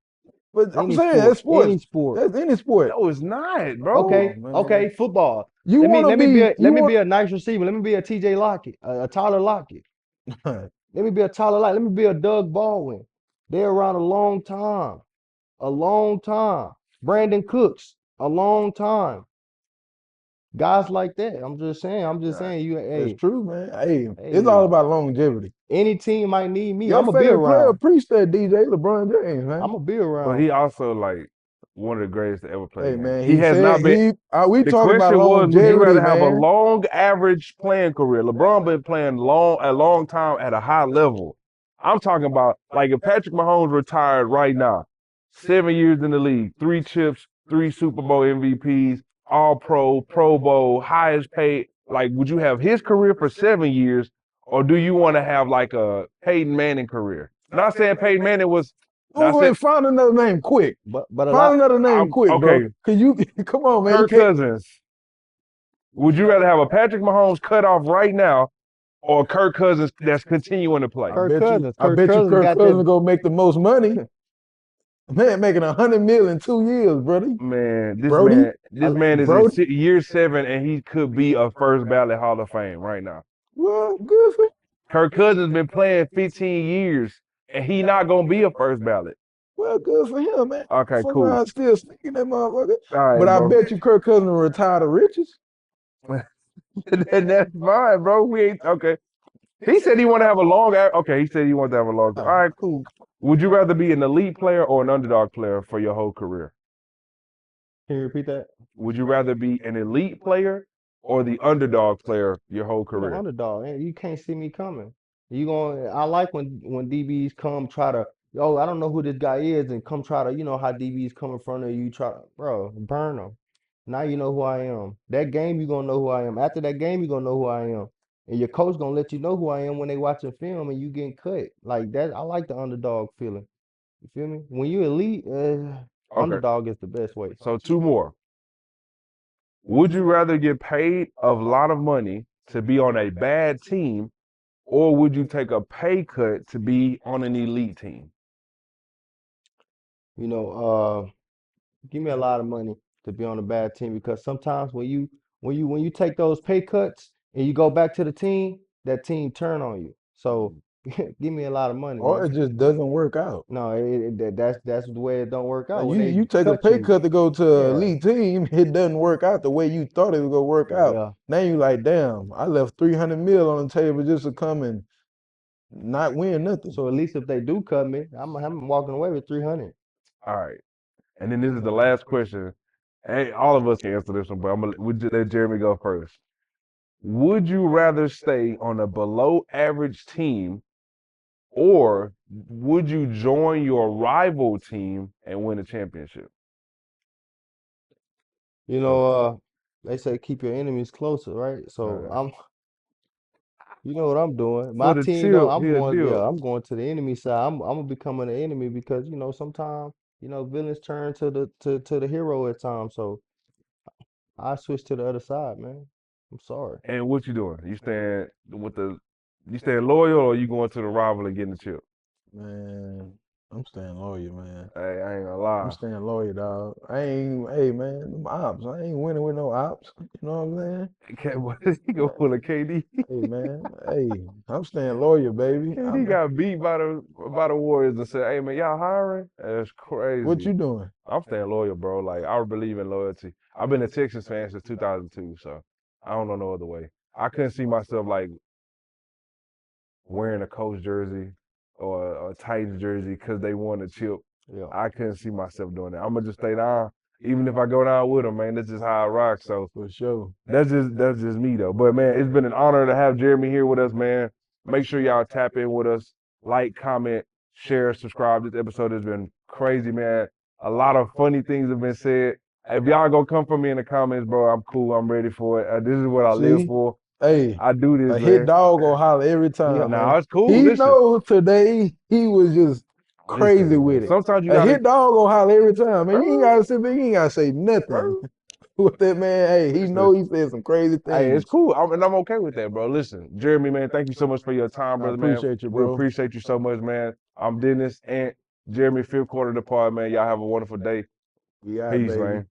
But I'm Any saying sport, that's sports. any sport. That's any sport. No, it's not, bro. Oh Okay, man, okay, football. you want to be Let you me want. be a nice receiver. Let me be a TJ Lockett, a Tyler Lockett. Let me be a Tyler Lockett. Let me be a Doug Baldwin. They're around a long time. A long time. Brandon Cooks, a long time. Guys like that. I'm just Right. saying you That's hey, true, man. Hey, it's all hey, about longevity. any team might need me. Your I'm gonna be favorite player around. preached that DJ LeBron James, I'm man. gonna be But around. he also like one of the greatest to ever play the Hey game. man, He he has said not been. we The talking about question was, would you longevity, rather have a man. long, average playing career? LeBron been playing a long time at a high level. I'm talking about like if Patrick Mahomes retired right now, 7 years in the league, 3 chips, 3 Super Bowl MVPs, All Pro, Pro Bowl, highest paid. Like, would you have his career for 7 years, or do you want to have like a Peyton Manning career? Not saying Peyton Manning was. Wait, Not saying. wait, find another name quick. But a Find lot another name quick, bro. Okay, Cause you come on, man. You Kirk can't. Cousins. Would you rather have a Patrick Mahomes cut off right now or Kirk Cousins that's continuing to play? I Kirk bet you Cousins Kirk got Cousins that. gonna make the most money. Man, making 100 million in 2 years, Brody. Man, Brody, this man is in Brody. year 7 and he could be a first ballot Hall of Fame right now. Well, good for Kirk Cousins been playing 15 years and he not gonna be a first ballot. well, good for him, man. Okay, Fuck cool. around, still sneaking that motherfucker. All right, But I bro. bet you Kirk Cousins will retire the richest. And that's fine, bro. We ain't okay. He said he want to have a long. Okay, he said he wants to have a long. All right, cool. Would you rather be an elite player or an underdog player for your whole career? Can you repeat that? Would you rather be an elite player or the underdog player your whole Be the career? underdog. Man. You can't see me coming. I like when DBs come try to, oh, I don't know who this guy is, and come try to, you know how DBs come in front of you, bro, burn them. Now you know who I am. That game, you gonna know who I am. After that game, you gonna know who I am. And your coach gonna let you know who I am when they watching film and you getting cut. Like that, I like the underdog feeling. You feel me? When you elite, Okay, underdog is the best way. so 2 more. Would you rather get paid a lot of money to be on a bad team, or would you take a pay cut to be on an elite team? You know, give me a lot of money to be on a bad team because sometimes when you take those pay cuts and you go back to the team, that team turn on you. So give me a lot of money, Or man. it just doesn't work out. No, that's the way it don't work Now out when they you take a cut pay you. cut to go to an Yeah, elite team, it doesn't work out the way you thought it was gonna work out. yeah. Now you like, damn, I left 300 mil on the table just to come and not win nothing. So at least if they do cut me, I'm walking away with 300. All right, and then this is the last question. Hey, all of us can answer this one, but I'm gonna let Jeremy go first. Would you rather stay on a below average team or would you join your rival team and win a championship? You So, know, they say keep your enemies closer, right? So uh, you know what I'm doing. for My the team though, tip, here, deal. I'm going to the enemy side. I'm becoming an enemy because, you know, sometimes, you know, villains turn to the hero at times. So I switch to the other side, man. I'm sorry. And what you doing? You staying loyal or you going to the rival and getting the chip? Man. I'm staying loyal, man. Hey, I ain't gonna I'm lie. staying loyal, dog. I ain't, hey, man, them ops. I ain't winning with no ops. You know what I'm He go saying? pull a KD. Hey, man. Hey, I'm staying loyal, baby. KD got beat by the Warriors and said, "Hey man, y'all hiring?" That's What crazy. you doing? I'm staying loyal, bro. Like I believe in loyalty. I've been a Texas fan since 2002, so I don't know no other way. I couldn't see myself like wearing a Colts jersey or a Titans jersey because they won a chip. Yeah. I couldn't see myself doing that. I'm gonna just stay down, even if I go down with them, man. That's just how I rock. So For sure. that's just me though. But man, it's been an honor to have Jerrime here with us, man. Make sure y'all tap in with us, like, comment, share, subscribe. This episode has been crazy, man. A lot of funny things have been said. If y'all gonna come for me in the comments, bro, I'm cool. I'm ready for it. This is what I live See? for. Hey, I do this, a hit man. dog gonna holler every Yeah, time, nah, man. it's cool. He Listen, knows today he was just crazy listen, man. with it. Sometimes you A gotta, hit dog gonna holler every time, man. You ain't bro, gotta sit back, you ain't gotta say nothing. bro. With that man, hey, he know Listen. he said some crazy Hey, it's things. cool. And I'm okay with that, bro. Listen, Jerrime, man, thank you so much for your time, I brother, man. appreciate you, We bro. appreciate you so much, man. I'm Dennis and Jerrime, fifth quarter of the pod, man. Y'all have a wonderful day. We out, Peace, baby. man.